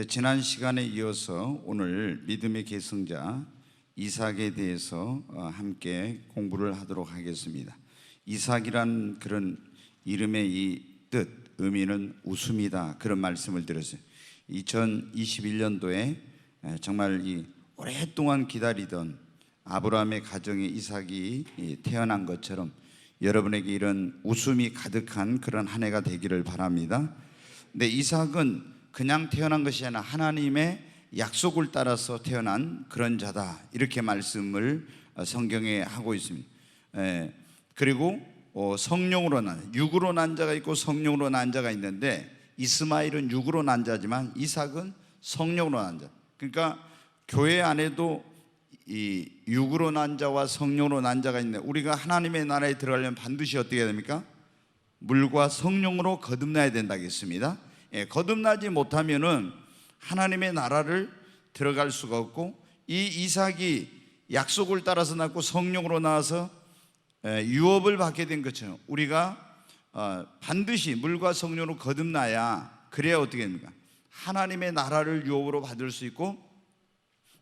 지난 시간에 이어서 오늘 믿음의 계승자 이삭에 대해서 함께 공부를 하도록 하겠습니다. 이삭이란 그런 이름의 이 뜻, 의미는 웃음이다, 그런 말씀을 드렸어요. 2021년도에 정말 이 오랫동안 기다리던 아브라함의 가정에 이삭이 태어난 것처럼 여러분에게 이런 웃음이 가득한 그런 한 해가 되기를 바랍니다. 근데 이삭은 그냥 태어난 것이 아니라 하나님의 약속을 따라서 태어난 그런 자다, 이렇게 말씀을 성경에 하고 있습니다. 그리고 성령으로 난, 육으로 난 자가 있고 성령으로 난 자가 있는데, 이스마엘은 육으로 난 자지만 이삭은 성령으로 난 자. 그러니까 교회 안에도 이 육으로 난 자와 성령으로 난 자가 있는데, 우리가 하나님의 나라에 들어가려면 반드시 어떻게 해야 됩니까? 물과 성령으로 거듭나야 된다겠습니다. 거듭나지 못하면은 하나님의 나라를 들어갈 수가 없고, 이 이삭이 약속을 따라서 낳고 성령으로 나와서 유업을 받게 된 것처럼 우리가 반드시 물과 성령으로 거듭나야, 그래야 어떻게 됩니까? 하나님의 나라를 유업으로 받을 수 있고,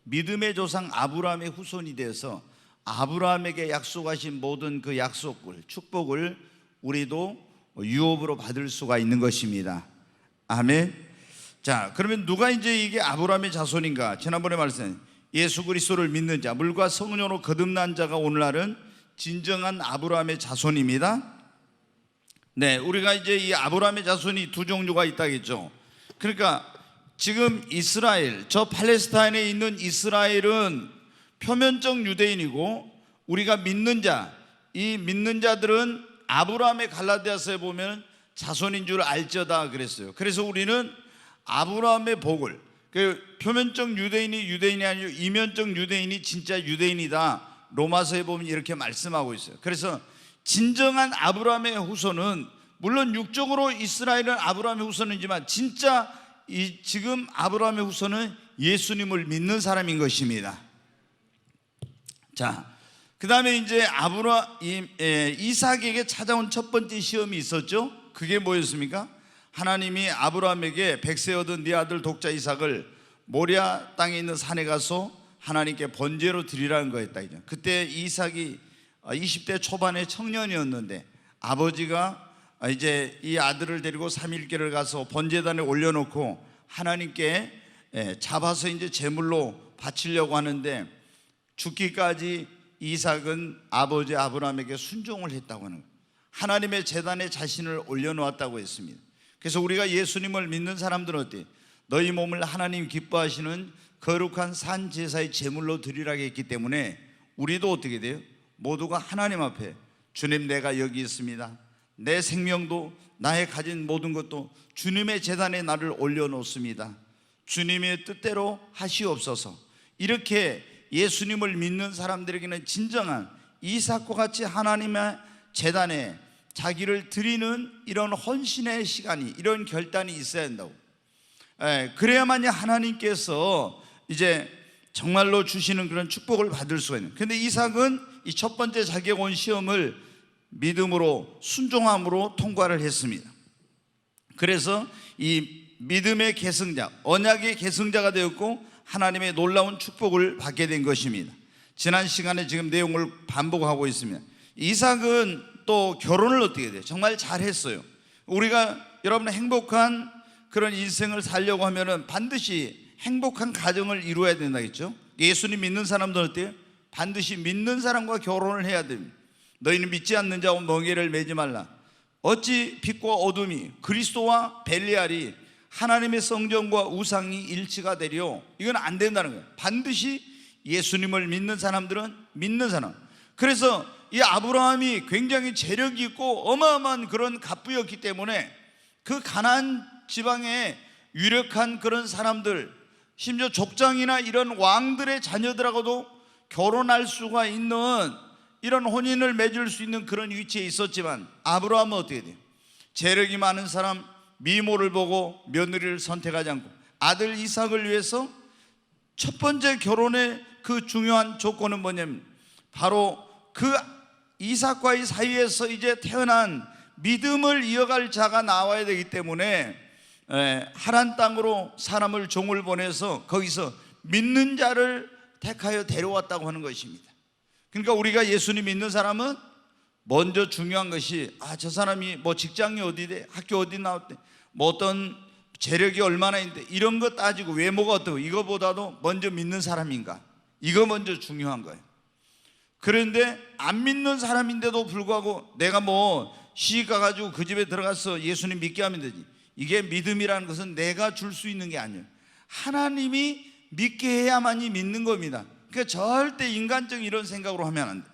믿음의 조상 아브라함의 후손이 돼서 아브라함에게 약속하신 모든 그 약속을, 축복을 우리도 유업으로 받을 수가 있는 것입니다. 아멘. 자, 그러면 누가 이제 이게 아브라함의 자손인가? 지난번에 말씀드린 예수 그리스도를 믿는 자, 물과 성령으로 거듭난 자가 오늘날은 진정한 아브라함의 자손입니다. 네, 우리가 이제 이 아브라함의 자손이 두 종류가 있다겠죠. 그러니까 지금 이스라엘, 저 팔레스타인에 있는 이스라엘은 표면적 유대인이고, 우리가 믿는 자, 이 믿는 자들은 아브라함의 갈라디아서에 보면 자손인 줄 알지어다 그랬어요. 그래서 우리는 아브라함의 복을, 그 표면적 유대인이 아니고 이면적 유대인이 진짜 유대인이다, 로마서에 보면 이렇게 말씀하고 있어요. 그래서 진정한 아브라함의 후손은, 물론 육적으로 이스라엘은 아브라함의 후손이지만 진짜 지금 아브라함의 후손은 예수님을 믿는 사람인 것입니다. 자, 그 다음에 이제 이삭에게 찾아온 첫 번째 시험이 있었죠. 그게 뭐였습니까? 하나님이 아브라함에게 백세 얻은 네 아들 독자 이삭을 모리아 땅에 있는 산에 가서 하나님께 번제로 드리라는 거였다. 그때 이삭이 20대 초반의 청년이었는데, 아버지가 이제 이 아들을 데리고 3일길을 가서 번제단에 올려놓고 하나님께 잡아서 이제 제물로 바치려고 하는데, 죽기까지 이삭은 아버지 아브라함에게 순종을 했다고 하는 거예요. 하나님의 제단에 자신을 올려놓았다고 했습니다. 그래서 우리가 예수님을 믿는 사람들은 어때요? 너희 몸을 하나님 기뻐하시는 거룩한 산 제사의 제물로 드리라고 했기 때문에 우리도 어떻게 돼요? 모두가 하나님 앞에, 주님 내가 여기 있습니다, 내 생명도 나의 가진 모든 것도 주님의 제단에 나를 올려놓습니다, 주님의 뜻대로 하시옵소서, 이렇게 예수님을 믿는 사람들에게는 진정한 이삭과 같이 하나님의 제단에 자기를 드리는 이런 헌신의 시간이, 이런 결단이 있어야 한다고. 그래야만이 하나님께서 이제 정말로 주시는 그런 축복을 받을 수가 있는. 근데 이삭은 이 첫 번째 자기가 온 시험을 믿음으로, 순종함으로 통과를 했습니다. 그래서 이 믿음의 계승자, 언약의 계승자가 되었고 하나님의 놀라운 축복을 받게 된 것입니다. 지난 시간에 지금 내용을 반복하고 있습니다. 이삭은 또 결혼을 어떻게 돼요? 정말 잘했어요. 우리가 여러분 행복한 그런 인생을 살려고 하면은 반드시 행복한 가정을 이루어야 된다겠죠. 예수님 믿는 사람들은 어때요? 반드시 믿는 사람과 결혼을 해야 됩니다. 너희는 믿지 않는 자와 멍에를 매지 말라. 어찌 빛과 어둠이, 그리스도와 벨리알이, 하나님의 성전과 우상이 일치가 되려? 이건 안 된다는 거예요. 반드시 예수님을 믿는 사람들은 믿는 사람. 그래서 이 아브라함이 굉장히 재력이 있고 어마어마한 그런 갑부였기 때문에 그 가나안 지방에 유력한 그런 사람들, 심지어 족장이나 이런 왕들의 자녀들하고도 결혼할 수가 있는, 이런 혼인을 맺을 수 있는 그런 위치에 있었지만, 아브라함은 어떻게 돼요? 재력이 많은 사람, 미모를 보고 며느리를 선택하지 않고 아들 이삭을 위해서 첫 번째 결혼의 그 중요한 조건은 뭐냐면, 바로 그 이삭과의 사이에서 이제 태어난 믿음을 이어갈 자가 나와야 되기 때문에 하란 땅으로 사람을 종을 보내서 거기서 믿는 자를 택하여 데려왔다고 하는 것입니다. 그러니까 우리가 예수님 믿는 사람은 먼저 중요한 것이 저 사람이 뭐 직장이 어디대, 학교 어디 나왔대, 뭐 어떤 재력이 얼마나 있는데 이런 거 따지고 외모가 어떠고 이거보다도 먼저 믿는 사람인가, 이거 먼저 중요한 거예요. 그런데 안 믿는 사람인데도 불구하고 내가 뭐 시집 가가지고 그 집에 들어가서 예수님 믿게 하면 되지, 이게 믿음이라는 것은 내가 줄 수 있는 게 아니에요. 하나님이 믿게 해야만이 믿는 겁니다. 그러니까 절대 인간적 이런 생각으로 하면 안 돼.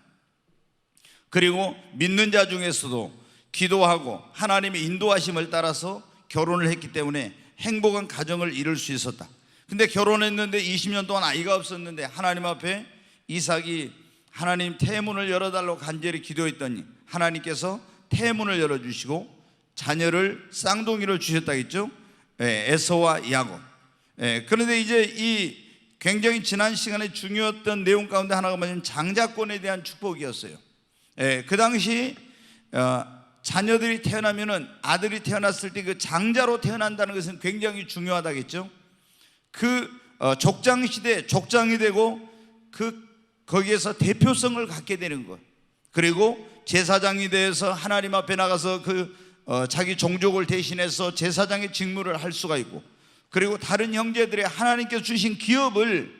그리고 믿는 자 중에서도 기도하고 하나님의 인도하심을 따라서 결혼을 했기 때문에 행복한 가정을 이룰 수 있었다. 근데 결혼했는데 20년 동안 아이가 없었는데 하나님 앞에 이삭이 하나님 태문을 열어달라고 간절히 기도했더니 하나님께서 태문을 열어주시고 자녀를 쌍둥이를 주셨다겠죠. 에서와 야곱. 그런데 이제 이 굉장히 지난 시간에 중요했던 내용 가운데 하나가 뭐냐면 장자권에 대한 축복이었어요. 그 당시 자녀들이 태어나면은, 아들이 태어났을 때 그 장자로 태어난다는 것은 굉장히 중요하다겠죠. 그 족장 시대 족장이 되고 거기에서 대표성을 갖게 되는 것. 그리고 제사장이 돼서 하나님 앞에 나가서 자기 종족을 대신해서 제사장의 직무를 할 수가 있고, 그리고 다른 형제들의 하나님께서 주신 기업을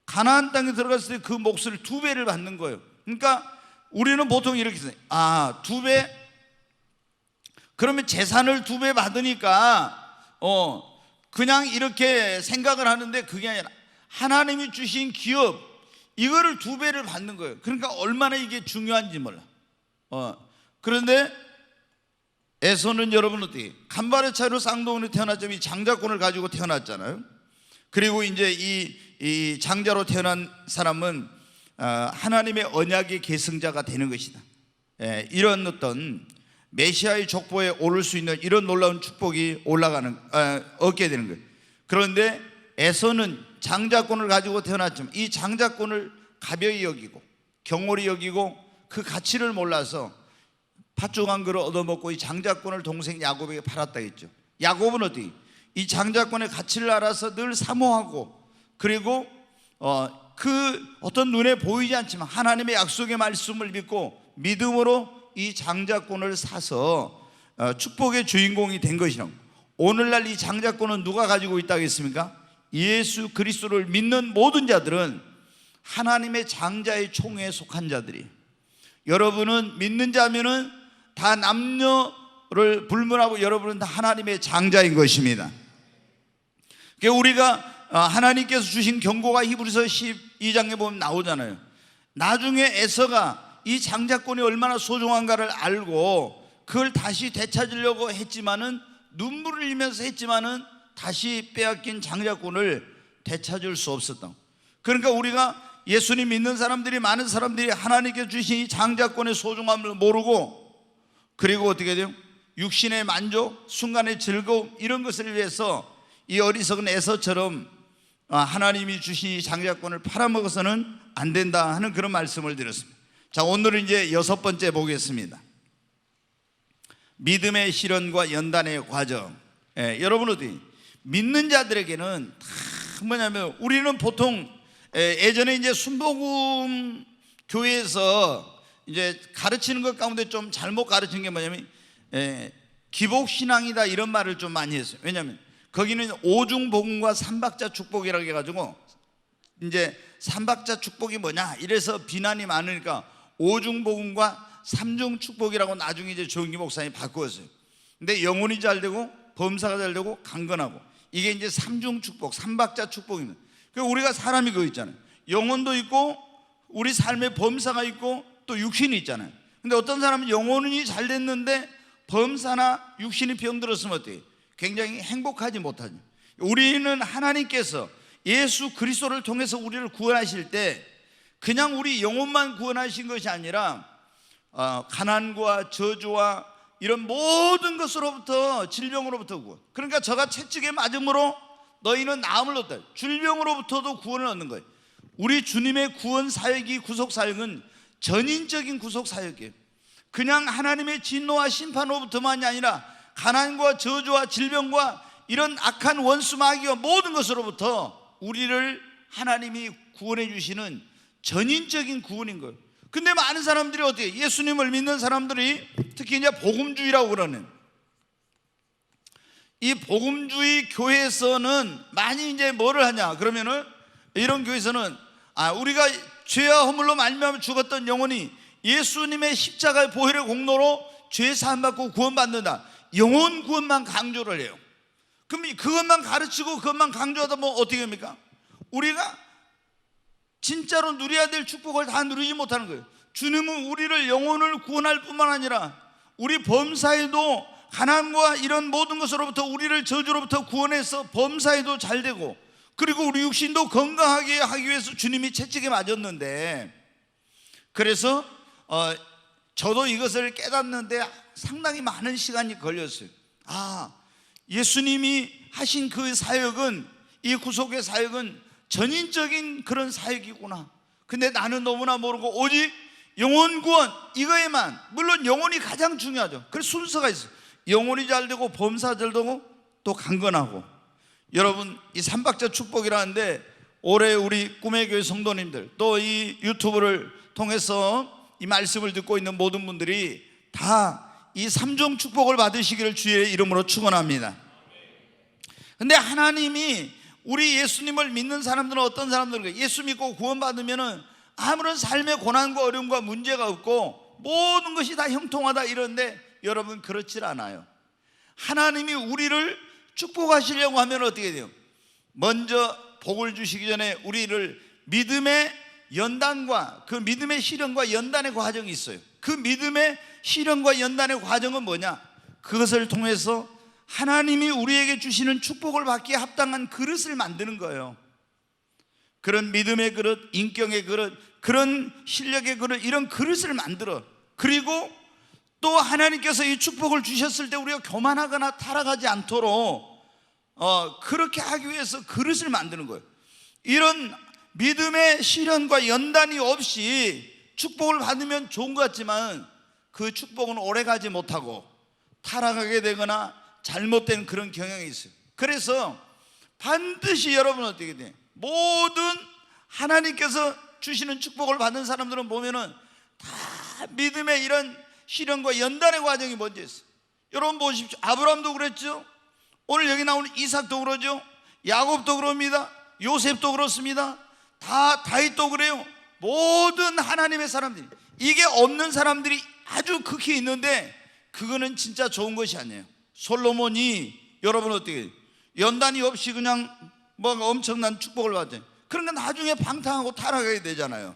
가나안 땅에 들어갔을 때 그 몫을 2배를 받는 거예요. 그러니까 우리는 보통 이렇게 생각해요. 2배? 그러면 재산을 2배 받으니까 그냥 이렇게 생각을 하는데 그게 아니라 하나님이 주신 기업, 이거를 2배를 받는 거예요. 그러니까 얼마나 이게 중요한지 몰라. 그런데 에서는 여러분 어떻게 간발의 차이로 쌍둥이로 태어났지만 이 장자권을 가지고 태어났잖아요. 그리고 이제 이 장자로 태어난 사람은 하나님의 언약의 계승자가 되는 것이다. 이런 어떤 메시아의 족보에 오를 수 있는 이런 놀라운 축복이 얻게 되는 거예요. 그런데 에서는 장자권을 가지고 태어났지만 이 장자권을 가벼이 여기고 경홀히 여기고 그 가치를 몰라서 팥죽 한 그릇 얻어먹고 이 장자권을 동생 야곱에게 팔았다 했죠. 야곱은 어디 이 장자권의 가치를 알아서 늘 사모하고, 그리고 그 어떤 눈에 보이지 않지만 하나님의 약속의 말씀을 믿고 믿음으로 이 장자권을 사서 축복의 주인공이 된 것이라고. 오늘날 이 장자권은 누가 가지고 있다고 했습니까? 예수 그리스도를 믿는 모든 자들은 하나님의 장자의 총회에 속한 자들이. 여러분은 믿는 자면은 다 남녀를 불문하고 여러분은 다 하나님의 장자인 것입니다. 그러니까 우리가 하나님께서 주신 경고가 히브리서 12장에 보면 나오잖아요. 나중에 에서가 이 장자권이 얼마나 소중한가를 알고 그걸 다시 되찾으려고 했지만은, 눈물을 흘리면서 했지만은 다시 빼앗긴 장자권을 되찾을 수 없었다. 그러니까 우리가 예수님 믿는 사람들이, 많은 사람들이 하나님께서 주신 이 장자권의 소중함을 모르고, 그리고 어떻게 돼요? 육신의 만족, 순간의 즐거움, 이런 것을 위해서 이 어리석은 에서처럼 하나님이 주신 이 장자권을 팔아먹어서는 안 된다 하는 그런 말씀을 드렸습니다. 자, 오늘은 이제 6번째 보겠습니다. 믿음의 실현과 연단의 과정. 여러분 어디 믿는 자들에게는 다 뭐냐면, 우리는 보통 예전에 이제 순복음 교회에서 이제 가르치는 것 가운데 좀 잘못 가르친 게 뭐냐면 기복신앙이다 이런 말을 좀 많이 했어요. 왜냐하면 거기는 오중복음과 삼박자 축복이라고 해가지고 이제 삼박자 축복이 뭐냐 이래서 비난이 많으니까 오중복음과 삼중축복이라고 나중에 이제 조은기 목사님이 바꾸었어요. 근데 영혼이 잘 되고 범사가 잘 되고 강건하고, 이게 이제 삼중축복, 삼박자 축복입니다. 그러니까 우리가 사람이 그거 있잖아요. 영혼도 있고 우리 삶의 범사가 있고 또 육신이 있잖아요. 근데 어떤 사람은 영혼이 잘 됐는데 범사나 육신이 병들었으면 어때요? 굉장히 행복하지 못하죠. 우리는 하나님께서 예수 그리스도를 통해서 우리를 구원하실 때 그냥 우리 영혼만 구원하신 것이 아니라 가난과 저주와 이런 모든 것으로부터, 질병으로부터 구원. 그러니까 저가 채찍에 맞음으로 너희는 나음을 얻다. 질병으로부터도 구원을 얻는 거예요. 우리 주님의 구원 사역이, 구속 사역은 전인적인 구속 사역이에요. 그냥 하나님의 진노와 심판으로부터만이 아니라 가난과 저주와 질병과 이런 악한 원수 마귀와 모든 것으로부터 우리를 하나님이 구원해 주시는 전인적인 구원인 거예요. 근데 많은 사람들이 어떻게, 예수님을 믿는 사람들이 특히 이제 복음주의라고 그러는, 이 복음주의 교회에서는 많이 이제 뭐를 하냐 그러면은, 이런 교회에서는 우리가 죄와 허물로 말미암아 죽었던 영혼이 예수님의 십자가의 보혈의 공로로 죄 사함 받고 구원받는다, 영혼 구원만 강조를 해요. 그럼 그것만 가르치고 그것만 강조하다 보면 어떻게 됩니까? 우리가 진짜로 누려야 될 축복을 다 누리지 못하는 거예요. 주님은 우리를 영혼을 구원할 뿐만 아니라 우리 범사에도 가난과 이런 모든 것으로부터 우리를 저주로부터 구원해서 범사에도 잘 되고, 그리고 우리 육신도 건강하게 하기 위해서 주님이 채찍에 맞았는데, 그래서 저도 이것을 깨닫는데 상당히 많은 시간이 걸렸어요. 예수님이 하신 그 사역은, 이 구속의 사역은 전인적인 그런 사역이구나. 근데 나는 너무나 모르고 오직 영혼 구원 이거에만, 물론 영혼이 가장 중요하죠. 그래서 순서가 있어요. 영혼이 잘 되고 범사 잘 되고 또 강건하고. 여러분, 이 삼박자 축복이라는데 올해 우리 꿈의 교회 성도님들, 또 이 유튜브를 통해서 이 말씀을 듣고 있는 모든 분들이 다 이 삼종 축복을 받으시기를 주의 이름으로 축원합니다. 근데 하나님이 우리 예수님을 믿는 사람들은 어떤 사람들인가? 예수 믿고 구원받으면은 아무런 삶의 고난과 어려움과 문제가 없고 모든 것이 다 형통하다 이런데, 여러분 그렇지 않아요. 하나님이 우리를 축복하시려고 하면 어떻게 돼요? 먼저 복을 주시기 전에 우리를 믿음의 연단과 그 믿음의 실현과 연단의 과정이 있어요. 그 믿음의 실현과 연단의 과정은 뭐냐? 그것을 통해서 하나님이 우리에게 주시는 축복을 받기에 합당한 그릇을 만드는 거예요. 그런 믿음의 그릇, 인격의 그릇, 그런 실력의 그릇, 이런 그릇을 만들어. 그리고 또 하나님께서 이 축복을 주셨을 때 우리가 교만하거나 타락하지 않도록 그렇게 하기 위해서 그릇을 만드는 거예요. 이런 믿음의 실현과 연단이 없이 축복을 받으면 좋은 것 같지만 그 축복은 오래가지 못하고 타락하게 되거나 잘못된 그런 경향이 있어요. 그래서 반드시 여러분은 어떻게 돼? 모든 하나님께서 주시는 축복을 받는 사람들은 보면은 다 믿음의 이런 실현과 연단의 과정이 먼저 있어요. 여러분 보십시오. 아브라함도 그랬죠. 오늘 여기 나오는 이삭도 그러죠. 야곱도 그럽니다. 요셉도 그렇습니다. 다 다윗도 그래요. 모든 하나님의 사람들이, 이게 없는 사람들이 아주 극히 있는데 그거는 진짜 좋은 것이 아니에요. 솔로몬이 여러분 어떻게 해요? 연단이 없이 그냥 뭐 엄청난 축복을 받아요. 그러니까 나중에 방탕하고 타락하게 되잖아요.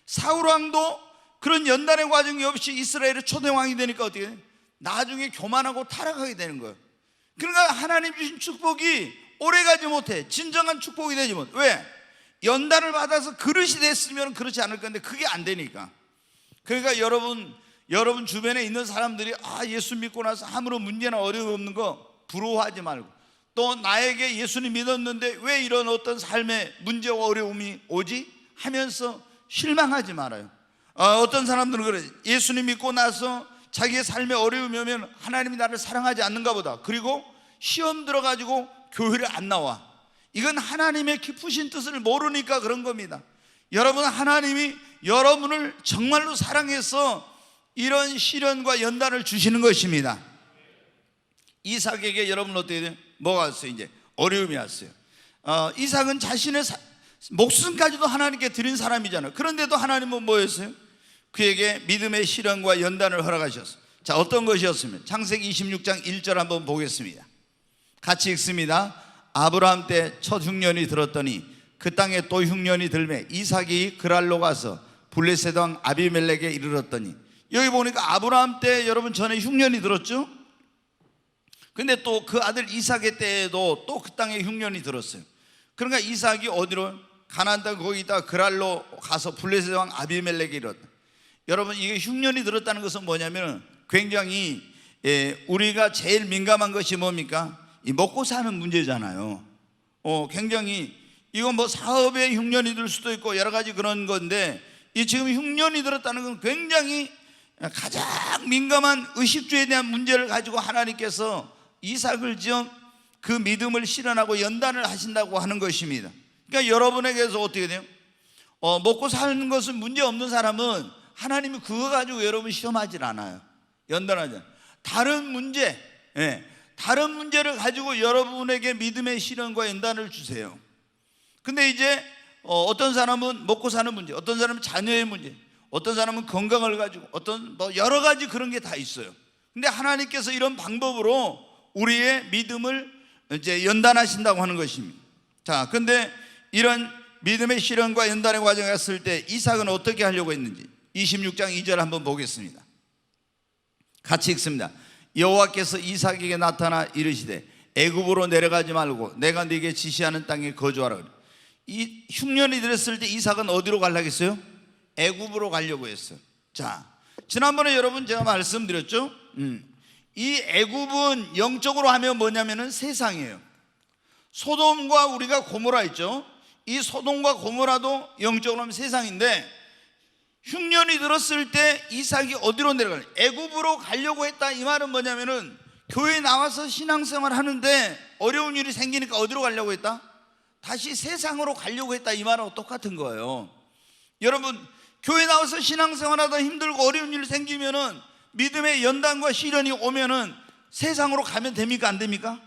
사울왕도 그런 연단의 과정이 없이 이스라엘의 초대왕이 되니까 어떻게 해요? 나중에 교만하고 타락하게 되는 거예요. 그러니까 하나님 주신 축복이 오래가지 못해. 진정한 축복이 되지 못해. 왜? 연단을 받아서 그릇이 됐으면 그렇지 않을 건데 그게 안 되니까. 그러니까 여러분 주변에 있는 사람들이 예수 믿고 나서 아무런 문제나 어려움 없는 거 부러워하지 말고, 또 나에게 예수님 믿었는데 왜 이런 어떤 삶의 문제와 어려움이 오지? 하면서 실망하지 말아요. 어떤 사람들은 그래. 예수님 믿고 나서 자기의 삶에 어려움이 오면 하나님이 나를 사랑하지 않는가 보다. 그리고 시험 들어가지고 교회를 안 나와. 이건 하나님의 깊으신 뜻을 모르니까 그런 겁니다. 여러분, 하나님이 여러분을 정말로 사랑해서 이런 시련과 연단을 주시는 것입니다. 이삭에게 여러분 어떻게 돼요? 뭐가 왔어요? 이제 어려움이 왔어요. 이삭은 자신의 목숨까지도 하나님께 드린 사람이잖아요. 그런데도 하나님은 뭐였어요? 그에게 믿음의 시련과 연단을 허락하셨어요. 자, 어떤 것이었으면? 창세기 26장 1절 한번 보겠습니다. 같이 읽습니다. 아브라함 때 첫 흉년이 들었더니 그 땅에 또 흉년이 들매 이삭이 그랄로 가서 블레셋 왕 아비멜렉에 이르렀더니, 여기 보니까 아브라함 때 여러분 전에 흉년이 들었죠? 근데 또 그 아들 이삭의 때에도 또 그 땅에 흉년이 들었어요. 그러니까 이삭이 어디로? 가나안 땅 거기다 그랄로 가서 블레셋 왕 아비멜렉에 이르렀다. 여러분, 이게 흉년이 들었다는 것은 뭐냐면 굉장히 우리가 제일 민감한 것이 뭡니까? 이 먹고 사는 문제잖아요. 굉장히 이건 뭐 사업에 흉년이 들 수도 있고 여러 가지 그런 건데, 이 지금 흉년이 들었다는 건 굉장히 가장 민감한 의식주에 대한 문제를 가지고 하나님께서 이삭을 지어 그 믿음을 실현하고 연단을 하신다고 하는 것입니다. 그러니까 여러분에게서 어떻게 돼요? 먹고 사는 것은 문제 없는 사람은 하나님이 그거 가지고 여러분 시험하질 않아요. 연단하지 않아요. 다른 문제, 다른 문제를 가지고 여러분에게 믿음의 시련과 연단을 주세요. 근데 이제 어떤 사람은 먹고 사는 문제, 어떤 사람은 자녀의 문제, 어떤 사람은 건강을 가지고, 어떤 여러 가지 그런 게 다 있어요. 근데 하나님께서 이런 방법으로 우리의 믿음을 이제 연단하신다고 하는 것입니다. 자, 근데 이런 믿음의 시련과 연단의 과정에 갔을 때 이삭은 어떻게 하려고 했는지 26장 2절 한번 보겠습니다. 같이 읽습니다. 여호와께서 이삭에게 나타나 이르시되 애굽으로 내려가지 말고 내가 네게 지시하는 땅에 거주하라. 이 흉년이 들었을 때 이삭은 어디로 가려고 했어요? 애굽으로 가려고 했어요. 자, 지난번에 여러분 제가 말씀드렸죠? 이 애굽은 영적으로 하면 뭐냐면은 세상이에요. 소돔과 우리가 고모라 있죠? 이 소돔과 고모라도 영적으로 하면 세상인데 흉년이 들었을 때 이삭이 어디로 내려가냐? 애굽으로 가려고 했다. 이 말은 뭐냐면은 교회에 나와서 신앙생활 하는데 어려운 일이 생기니까 어디로 가려고 했다? 다시 세상으로 가려고 했다. 이 말하고 똑같은 거예요. 여러분, 교회 나와서 신앙생활하다 힘들고 어려운 일 생기면은 믿음의 연단과 시련이 오면은 세상으로 가면 됩니까? 안 됩니까?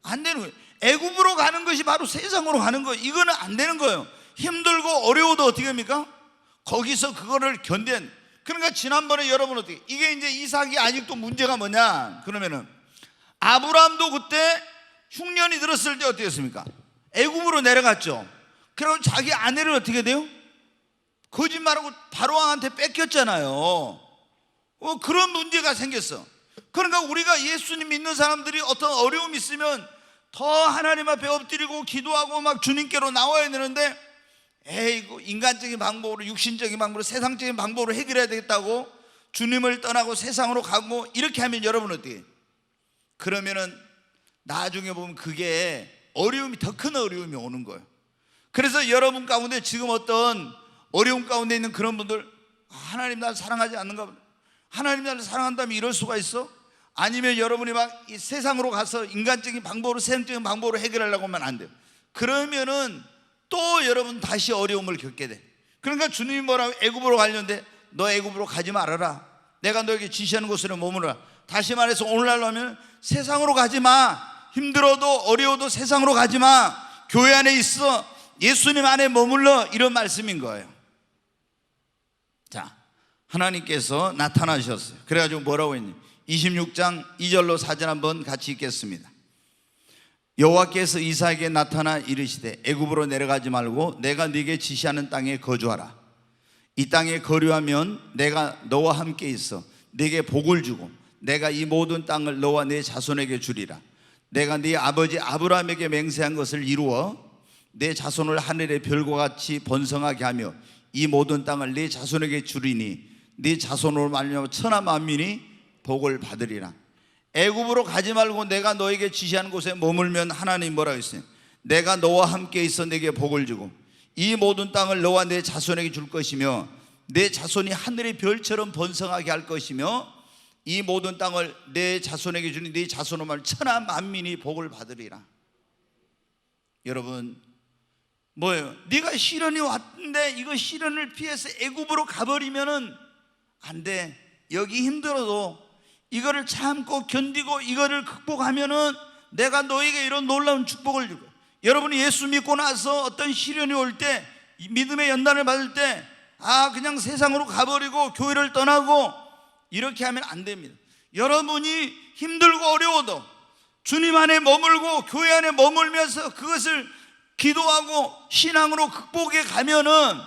안 되는 거예요. 애굽으로 가는 것이 바로 세상으로 가는 거예요. 이거는 안 되는 거예요. 힘들고 어려워도 어떻게 합니까? 거기서 그거를 견딘. 그러니까 지난번에 여러분 어떻게, 이게 이제 이삭이 아직도 문제가 뭐냐 그러면은 아브라함도 그때 흉년이 들었을 때 어떻게 했습니까? 애굽으로 내려갔죠. 그리고 자기 아내를 어떻게 돼요? 거짓말하고 바로왕한테 뺏겼잖아요. 그런 문제가 생겼어. 그러니까 우리가 예수님 믿는 사람들이 어떤 어려움이 있으면 더 하나님 앞에 엎드리고 기도하고 막 주님께로 나와야 되는데 이거 인간적인 방법으로, 육신적인 방법으로, 세상적인 방법으로 해결해야 되겠다고 주님을 떠나고 세상으로 가고 이렇게 하면 여러분 어떻게? 그러면은 나중에 보면 그게 어려움이, 더 큰 어려움이 오는 거예요. 그래서 여러분 가운데 지금 어떤 어려움 가운데 있는 그런 분들, 하나님 나를 사랑하지 않는가 보다, 하나님 나를 사랑한다면 이럴 수가 있어? 아니면 여러분이 막 이 세상으로 가서 인간적인 방법으로, 세상적인 방법으로 해결하려고 하면 안 돼요. 그러면은 또 여러분 다시 어려움을 겪게 돼. 그러니까 주님이 뭐라고? 애굽으로 가려는데 너 애굽으로 가지 말아라. 내가 너에게 지시하는 곳으로 머무르라. 다시 말해서 오늘날로 하면 세상으로 가지 마. 힘들어도 어려워도 세상으로 가지 마. 교회 안에 있어. 예수님 안에 머물러. 이런 말씀인 거예요. 자, 하나님께서 나타나셨어요. 그래가지고 뭐라고 했니? 26장 2절로 4절 한번 같이 읽겠습니다. 여호와께서 이삭에게 나타나 이르시되 애굽으로 내려가지 말고 내가 네게 지시하는 땅에 거주하라. 이 땅에 거류하면 내가 너와 함께 있어 네게 복을 주고 내가 이 모든 땅을 너와 네 자손에게 주리라. 내가 네 아버지 아브라함에게 맹세한 것을 이루어 내 자손을 하늘의 별과 같이 번성하게 하며 이 모든 땅을 네 자손에게 주리니 네 자손으로 말미암아 천하 만민이 복을 받으리라. 애굽으로 가지 말고 내가 너에게 지시하는 곳에 머물면 하나님 뭐라고 했어요? 내가 너와 함께 있어 내게 복을 주고 이 모든 땅을 너와 내 자손에게 줄 것이며 내 자손이 하늘의 별처럼 번성하게 할 것이며 이 모든 땅을 내 자손에게 주니 네 자손으로 말 천하 만민이 복을 받으리라. 여러분 뭐예요? 네가 시련이 왔는데 이거 시련을 피해서 애굽으로 가버리면은 안 돼. 여기 힘들어도 이거를 참고 견디고 이거를 극복하면은 내가 너에게 이런 놀라운 축복을 주고. 여러분이 예수 믿고 나서 어떤 시련이 올 때, 믿음의 연단을 받을 때 그냥 세상으로 가버리고 교회를 떠나고 이렇게 하면 안 됩니다. 여러분이 힘들고 어려워도 주님 안에 머물고 교회 안에 머물면서 그것을 기도하고 신앙으로 극복해 가면은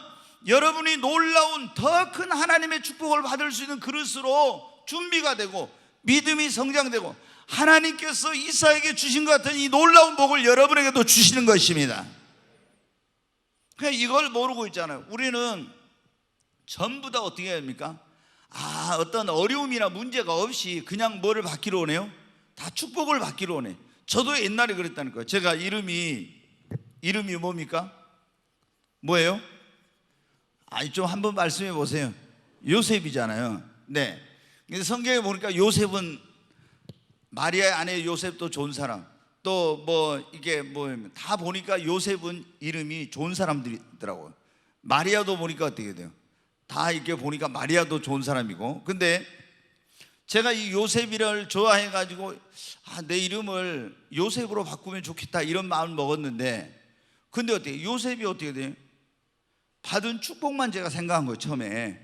여러분이 놀라운 더 큰 하나님의 축복을 받을 수 있는 그릇으로 준비가 되고 믿음이 성장되고 하나님께서 이삭에게 주신 것 같은 이 놀라운 복을 여러분에게도 주시는 것입니다. 그냥 이걸 모르고 있잖아요. 우리는 전부 다 어떻게 해야 합니까? 어떤 어려움이나 문제가 없이 그냥 뭐를 받기로 오네요? 다 축복을 받기로 오네. 저도 옛날에 그랬다니까요. 제가 이름이 뭡니까? 뭐예요? 좀 한번 말씀해 보세요. 요셉이잖아요. 네. 근데 성경에 보니까 요셉은 마리아의 아내 요셉도 좋은 사람, 또 뭐 이게 뭐 다 보니까 요셉은 이름이 좋은 사람들이더라고요. 마리아도 보니까 어떻게 돼요? 다 이렇게 보니까 마리아도 좋은 사람이고. 근데 제가 이 요셉이를 좋아해 가지고 내 이름을 요셉으로 바꾸면 좋겠다 이런 마음을 먹었는데, 근데 어떻게 요셉이 어떻게 돼요? 받은 축복만 제가 생각한 거예요. 처음에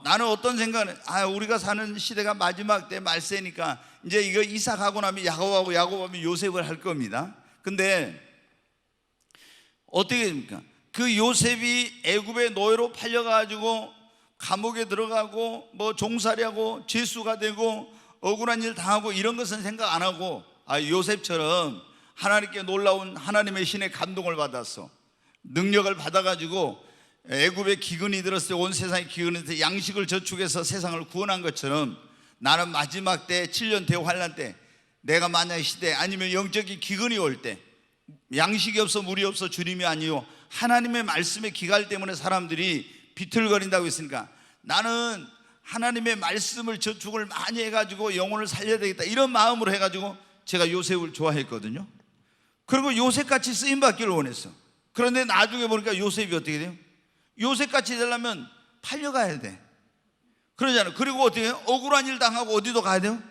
나는 어떤 생각은 우리가 사는 시대가 마지막 때 말세니까 이제 이거 이삭하고 나면 야곱하고 야곱하면 요셉을 할 겁니다. 근데 어떻게 됩니까? 그 요셉이 애굽의 노예로 팔려가지고 감옥에 들어가고 뭐 종살이하고 죄수가 되고 억울한 일 당하고 이런 것은 생각 안 하고 요셉처럼 하나님께 놀라운 하나님의 신의 감동을 받았어. 능력을 받아가지고 애굽의 기근이 들었을 때, 온 세상에 기근이 들었을 때 양식을 저축해서 세상을 구원한 것처럼 나는 마지막 때 7년 대환란 때 내가 만약 시대 아니면 영적인 기근이 올 때 양식이 없어 물이 없어 주님이 아니요 하나님의 말씀의 기갈 때문에 사람들이 비틀거린다고 했으니까 나는 하나님의 말씀을 저축을 많이 해가지고 영혼을 살려야 되겠다 이런 마음으로 해가지고 제가 요셉을 좋아했거든요. 그리고 요셉같이 쓰임받기를 원했어. 그런데 나중에 보니까 요셉이 어떻게 돼요? 요셉같이 되려면 팔려가야 돼. 그러잖아요. 그리고 어떻게 해요? 억울한 일 당하고 어디도 가야 돼요?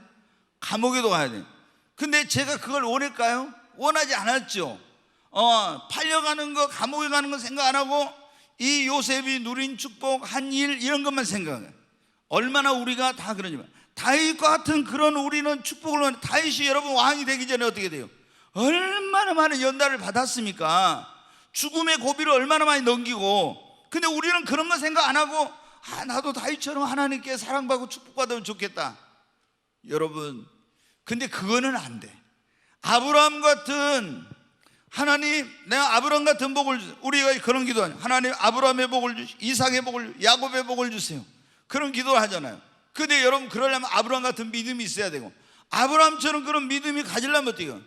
감옥에도 가야 돼요. 근데 제가 그걸 원할까요? 원하지 않았죠. 팔려가는 거, 감옥에 가는 거 생각 안 하고 이 요셉이 누린 축복, 한 일 이런 것만 생각해요. 얼마나 우리가 다 그러지만 다윗과 같은 그런 우리는 축복을 원해. 다윗이 여러분 왕이 되기 전에 어떻게 돼요? 얼마나 많은 연단을 받았습니까? 죽음의 고비를 얼마나 많이 넘기고. 근데 우리는 그런 거 생각 안 하고 나도 다윗처럼 하나님께 사랑받고 축복받으면 좋겠다. 여러분, 근데 그거는 안 돼. 아브라함 같은 하나님, 내가 아브라함 같은 복을 우리가 그런 기도하냐. 하나님 아브라함의 복을 주시고 이삭의 복을, 야곱의 복을 주세요. 그런 기도를 하잖아요. 근데 여러분 그러려면 아브라함 같은 믿음이 있어야 되고, 아브라함처럼 그런 믿음이 가지려면 어떻게 해요?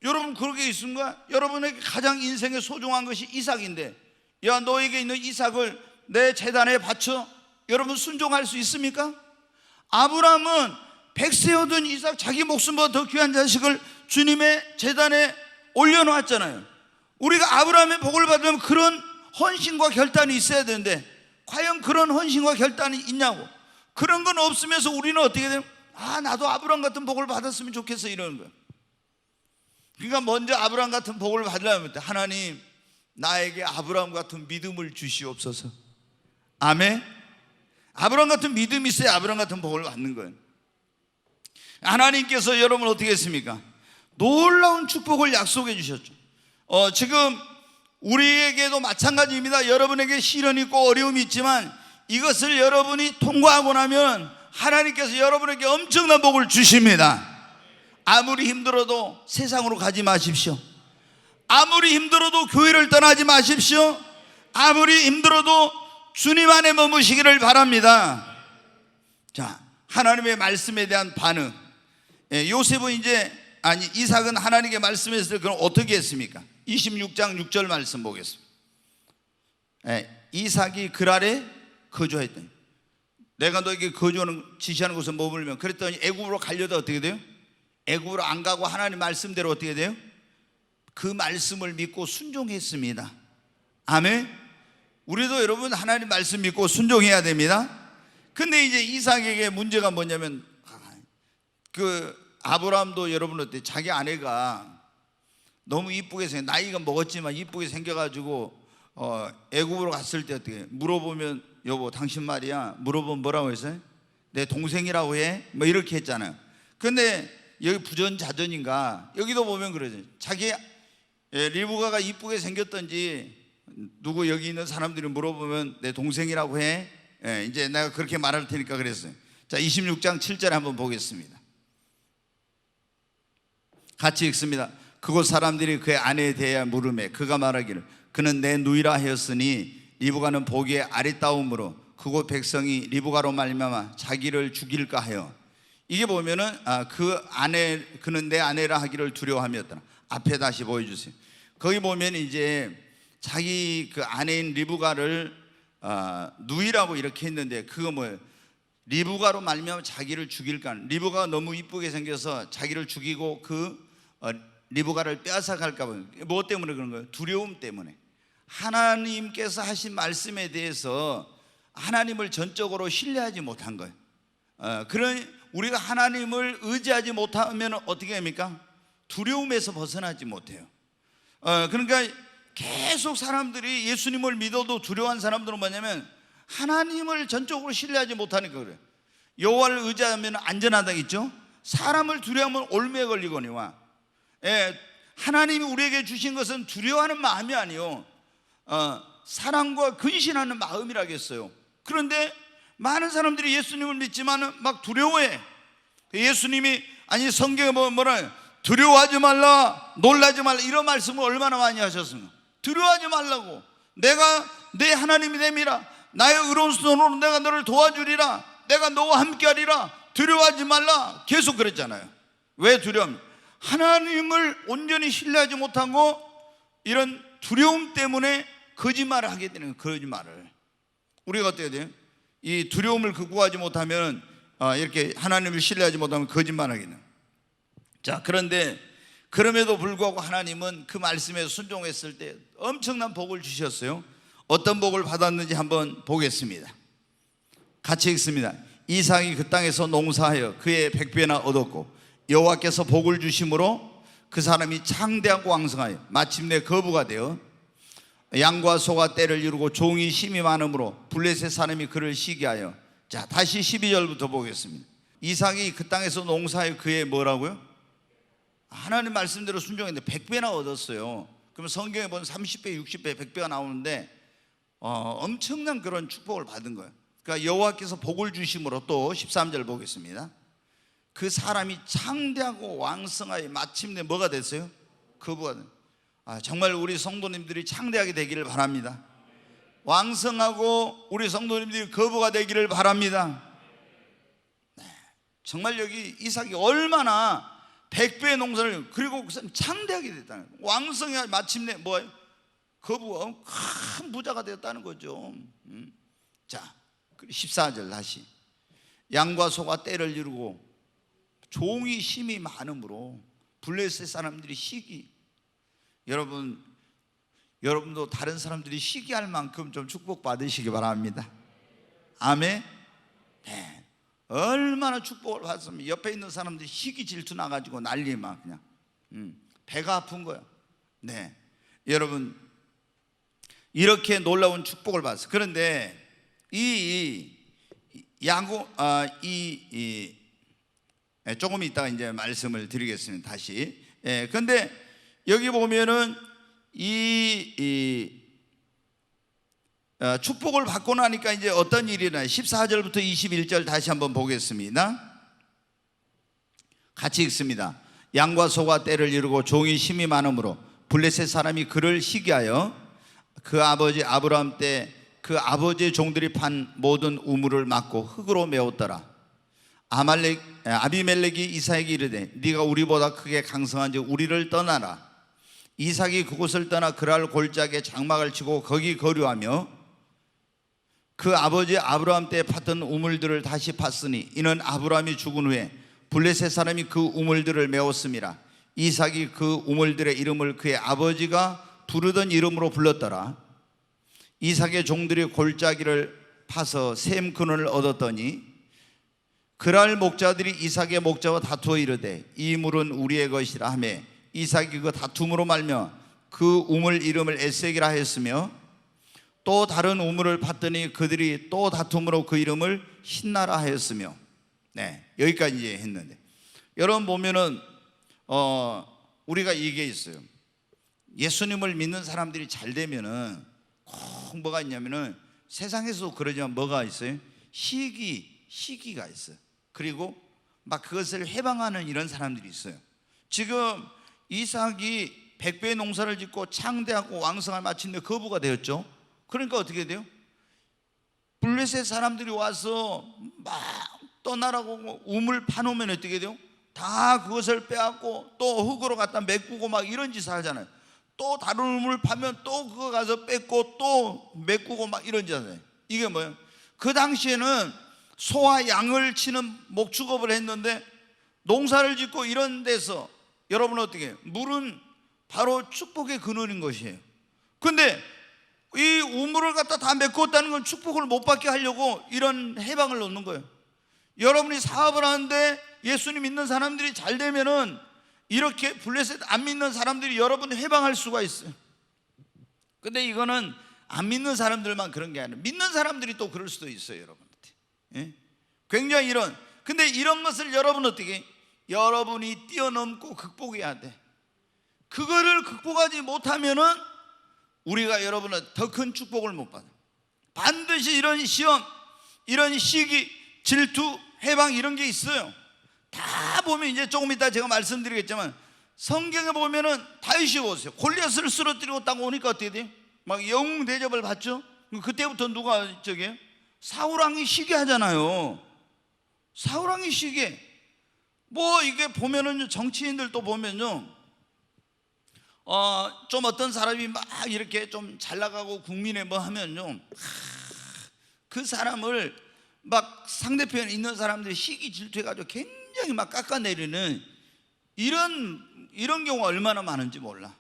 여러분 그렇게 있습니까? 여러분에게 가장 인생에 소중한 것이 이삭인데, 야 너에게 있는 이삭을 내 제단에 바쳐. 여러분 순종할 수 있습니까? 아브라함은 100세 얻은 이삭, 자기 목숨보다 더 귀한 자식을 주님의 제단에 올려놓았잖아요. 우리가 아브라함의 복을 받으면 그런 헌신과 결단이 있어야 되는데 과연 그런 헌신과 결단이 있냐고. 그런 건 없으면서 우리는 어떻게 돼요? 나도 아브라함 같은 복을 받았으면 좋겠어 이러는 거예요. 그러니까 먼저 아브라함 같은 복을 받으려면 하나님 나에게 아브라함 같은 믿음을 주시옵소서. 아멘. 아브라함 같은 믿음이 있어야 아브라함 같은 복을 받는 거예요. 하나님께서 여러분 어떻게 했습니까? 놀라운 축복을 약속해 주셨죠. 지금 우리에게도 마찬가지입니다. 여러분에게 시련이 있고 어려움이 있지만 이것을 여러분이 통과하고 나면 하나님께서 여러분에게 엄청난 복을 주십니다. 아무리 힘들어도 세상으로 가지 마십시오. 아무리 힘들어도 교회를 떠나지 마십시오. 아무리 힘들어도 주님 안에 머무시기를 바랍니다. 자, 하나님의 말씀에 대한 반응. 요셉은 이삭은 하나님께 말씀했을 때 그럼 어떻게 했습니까? 26장 6절 말씀 보겠습니다. 이삭이 그랄에 거주했더니 내가 너에게 거주하는 지시하는 곳에 머물면, 그랬더니 애굽으로 가려다 어떻게 돼요? 애굽으로 안 가고 하나님 말씀대로 어떻게 돼요? 그 말씀을 믿고 순종했습니다. 아멘. 우리도 여러분 하나님 말씀 믿고 순종해야 됩니다. 근데 이제 이삭에게 문제가 뭐냐면, 아브라함도 여러분 어때? 자기 아내가 너무 이쁘게 나이가 먹었지만 이쁘게 생겨가지고 애굽으로 갔을 때 어떻게 물어보면, 여보 당신 말이야, 물어보면 뭐라고 했어요? 내 동생이라고 해? 뭐 이렇게 했잖아요. 근데 여기 부전자전인가 여기도 보면 그러죠. 자기 리브가가 이쁘게 생겼던지 누구 여기 있는 사람들이 물어보면 내 동생이라고 해? 이제 내가 그렇게 말할 테니까 그랬어요. 자, 26장 7절에 한번 보겠습니다. 같이 읽습니다. 그곳 사람들이 그의 아내에 대하여 물으매 그가 말하기를 그는 내 누이라 하였으니 리브가는 보기에 아리따움으로 그곳 백성이 리브가로 말미암아 자기를 죽일까 하여. 이게 보면은 그는 내 아내라 하기를 두려워함이었더라. 앞에 다시 보여주세요. 거기 보면 이제 자기 그 아내인 리브가를 누이라고 이렇게 했는데, 그거 뭐예요? 리브가로 말미암아 자기를 죽일까. 리브가가 너무 이쁘게 생겨서 자기를 죽이고 그 리브가를 빼앗아 갈까 봐. 뭐 때문에 그런 거예요? 두려움 때문에. 하나님께서 하신 말씀에 대해서 하나님을 전적으로 신뢰하지 못한 거예요. 그런 우리가 하나님을 의지하지 못하면 어떻게 합니까? 두려움에서 벗어나지 못해요. 그러니까 계속 사람들이 예수님을 믿어도 두려워한 사람들은 뭐냐면 하나님을 전적으로 신뢰하지 못하니까 그래요. 여호와를 의지하면 안전하다 있죠. 사람을 두려워하면 올무에 걸리거니와. 하나님이 우리에게 주신 것은 두려워하는 마음이 아니요, 사랑과 근신하는 마음이라겠어요. 그런데 많은 사람들이 예수님을 믿지만 막 두려워해. 예수님이 아니 성경에 뭐라 두려워하지 말라, 놀라지 말라, 이런 말씀을 얼마나 많이 하셨습니까? 두려워하지 말라고. 내가 내 하나님이 됨이라. 나의 의로운 손으로 내가 너를 도와주리라. 내가 너와 함께하리라. 두려워하지 말라. 계속 그랬잖아요. 왜 두려움? 하나님을 온전히 신뢰하지 못하고 이런 두려움 때문에 거짓말을 하게 되는 거예요. 거짓말을. 우리가 어떻게 돼요? 이 두려움을 극복하지 못하면 이렇게 하나님을 신뢰하지 못하면 거짓말하게 돼요. 자, 그런데 그럼에도 불구하고 하나님은 그 말씀에 순종했을 때 엄청난 복을 주셨어요. 어떤 복을 받았는지 한번 보겠습니다. 같이 읽습니다. 이삭이 그 땅에서 농사하여 그의 100배나 얻었고 여호와께서 복을 주심으로 그 사람이 창대하고 왕성하여 마침내 거부가 되어 양과 소가 떼를 이루고 종이 힘이 많으므로 블레셋 사람이 그를 시기하여. 자, 다시 12절부터 보겠습니다. 이삭이 그 땅에서 농사하여 그의 뭐라고요? 하나님 말씀대로 순종했는데 100배나 얻었어요. 그러면 성경에 보면 30배, 60배, 100배가 나오는데 엄청난 그런 축복을 받은 거예요. 그러니까 여호와께서 복을 주심으로 또 13절 보겠습니다. 그 사람이 창대하고 왕성하여 마침내 뭐가 됐어요? 거부가 됐어요. 정말 우리 성도님들이 창대하게 되기를 바랍니다. 왕성하고 우리 성도님들이 거부가 되기를 바랍니다. 정말 여기 이삭이 얼마나 100배의 농사를, 그리고 그 사람이 창대하게 됐다는 거예요. 왕성해 마침내 뭐예요? 거부가 큰 부자가 되었다는 거죠. 자, 14절 다시. 양과 소가 떼를 이루고 종이 힘이 많으므로 블레셋 사람들이 시기. 여러분도 다른 사람들이 시기할 만큼 좀 축복받으시기 바랍니다. 아멘. 네. 얼마나 축복을 받았으면 옆에 있는 사람들이 시기 질투 나가지고 난리 막 그냥 배가 아픈 거야. 네, 여러분 이렇게 놀라운 축복을 받았어요. 그런데 조금 이따가 이제 말씀을 드리겠습니다. 다시. 그런데 여기 보면은 축복을 받고 나니까 이제 어떤 일이 일어나요? 14절부터 21절 다시 한번 보겠습니다. 같이 읽습니다. 양과 소가 떼를 이루고 종이 힘이 많으므로 블레셋 사람이 그를 시기하여 그 아버지 아브라함 때 그 아버지의 종들이 판 모든 우물을 막고 흙으로 메웠더라. 아비멜렉이 이삭에게 이르되 네가 우리보다 크게 강성한지 우리를 떠나라. 이삭이 그곳을 떠나 그랄 골짜기에 장막을 치고 거기 거류하며 그 아버지 아브라함 때 팠던 우물들을 다시 팠으니 이는 아브라함이 죽은 후에 블레셋 사람이 그 우물들을 메웠음이라. 이삭이 그 우물들의 이름을 그의 아버지가 부르던 이름으로 불렀더라. 이삭의 종들이 골짜기를 파서 샘 근원을 얻었더니 그랄 목자들이 이삭의 목자와 다투어 이르되 이 물은 우리의 것이라 하며 이삭이 그 다툼으로 말며 그 우물 이름을 에색이라 하였으며 또 다른 우물을 팠더니 그들이 또 다툼으로 그 이름을 신나라 하였으며. 네, 여기까지 이제 했는데 여러분 보면은 우리가 이게 있어요. 예수님을 믿는 사람들이 잘 되면은 꼭 뭐가 있냐면은 세상에서도 그러지만 뭐가 있어요? 시기가 있어요. 그리고 막 그것을 해방하는 이런 사람들이 있어요. 지금 이삭이 100배의 농사를 짓고 창대하고 왕성한 마침내 거부가 되었죠. 그러니까 어떻게 돼요? 블레셋 사람들이 와서 막 떠나라고 우물 파놓으면 어떻게 돼요? 다 그것을 빼앗고 또 흙으로 갖다 메꾸고 막 이런 짓을 하잖아요. 또 다른 우물 파면 또 그거 가서 뺏고 또 메꾸고 막 이런 짓을 하잖아요. 이게 뭐예요? 그 당시에는 소와 양을 치는 목축업을 했는데 농사를 짓고 이런 데서 여러분 어떻게 해요? 물은 바로 축복의 근원인 것이에요. 근데 이 우물을 갖다 다 메꿨다는 건 축복을 못 받게 하려고 이런 해방을 놓는 거예요. 여러분이 사업을 하는데 예수님 믿는 사람들이 잘 되면은 이렇게 블레셋 안 믿는 사람들이 여러분을 해방할 수가 있어요. 근데 이거는 안 믿는 사람들만 그런 게 아니라 믿는 사람들이 또 그럴 수도 있어요, 여러분한테. 예? 굉장히 근데 이런 것을 여러분 어떻게? 여러분이 뛰어넘고 극복해야 돼. 그거를 극복하지 못하면은 우리가 여러분은 더 큰 축복을 못 받아. 반드시 이런 시험, 이런 시기, 질투, 해방 이런 게 있어요. 다 보면 이제 조금 이따 제가 말씀드리겠지만 성경에 보면은 다윗이 보세요. 골리앗을 쓰러뜨리고 딱 오니까 어떻게 돼요? 막 영웅 대접을 받죠. 그때부터 누가 저게 사울왕이 시기하잖아요. 사울왕이 시기. 뭐 이게 보면은 정치인들도 보면요, 좀 어떤 사람이 막 이렇게 좀 잘 나가고 국민에 뭐 하면요, 그 사람을 막 상대편에 있는 사람들이 시기 질투해가지고 굉장히 막 깎아내리는 이런 경우가 얼마나 많은지 몰라.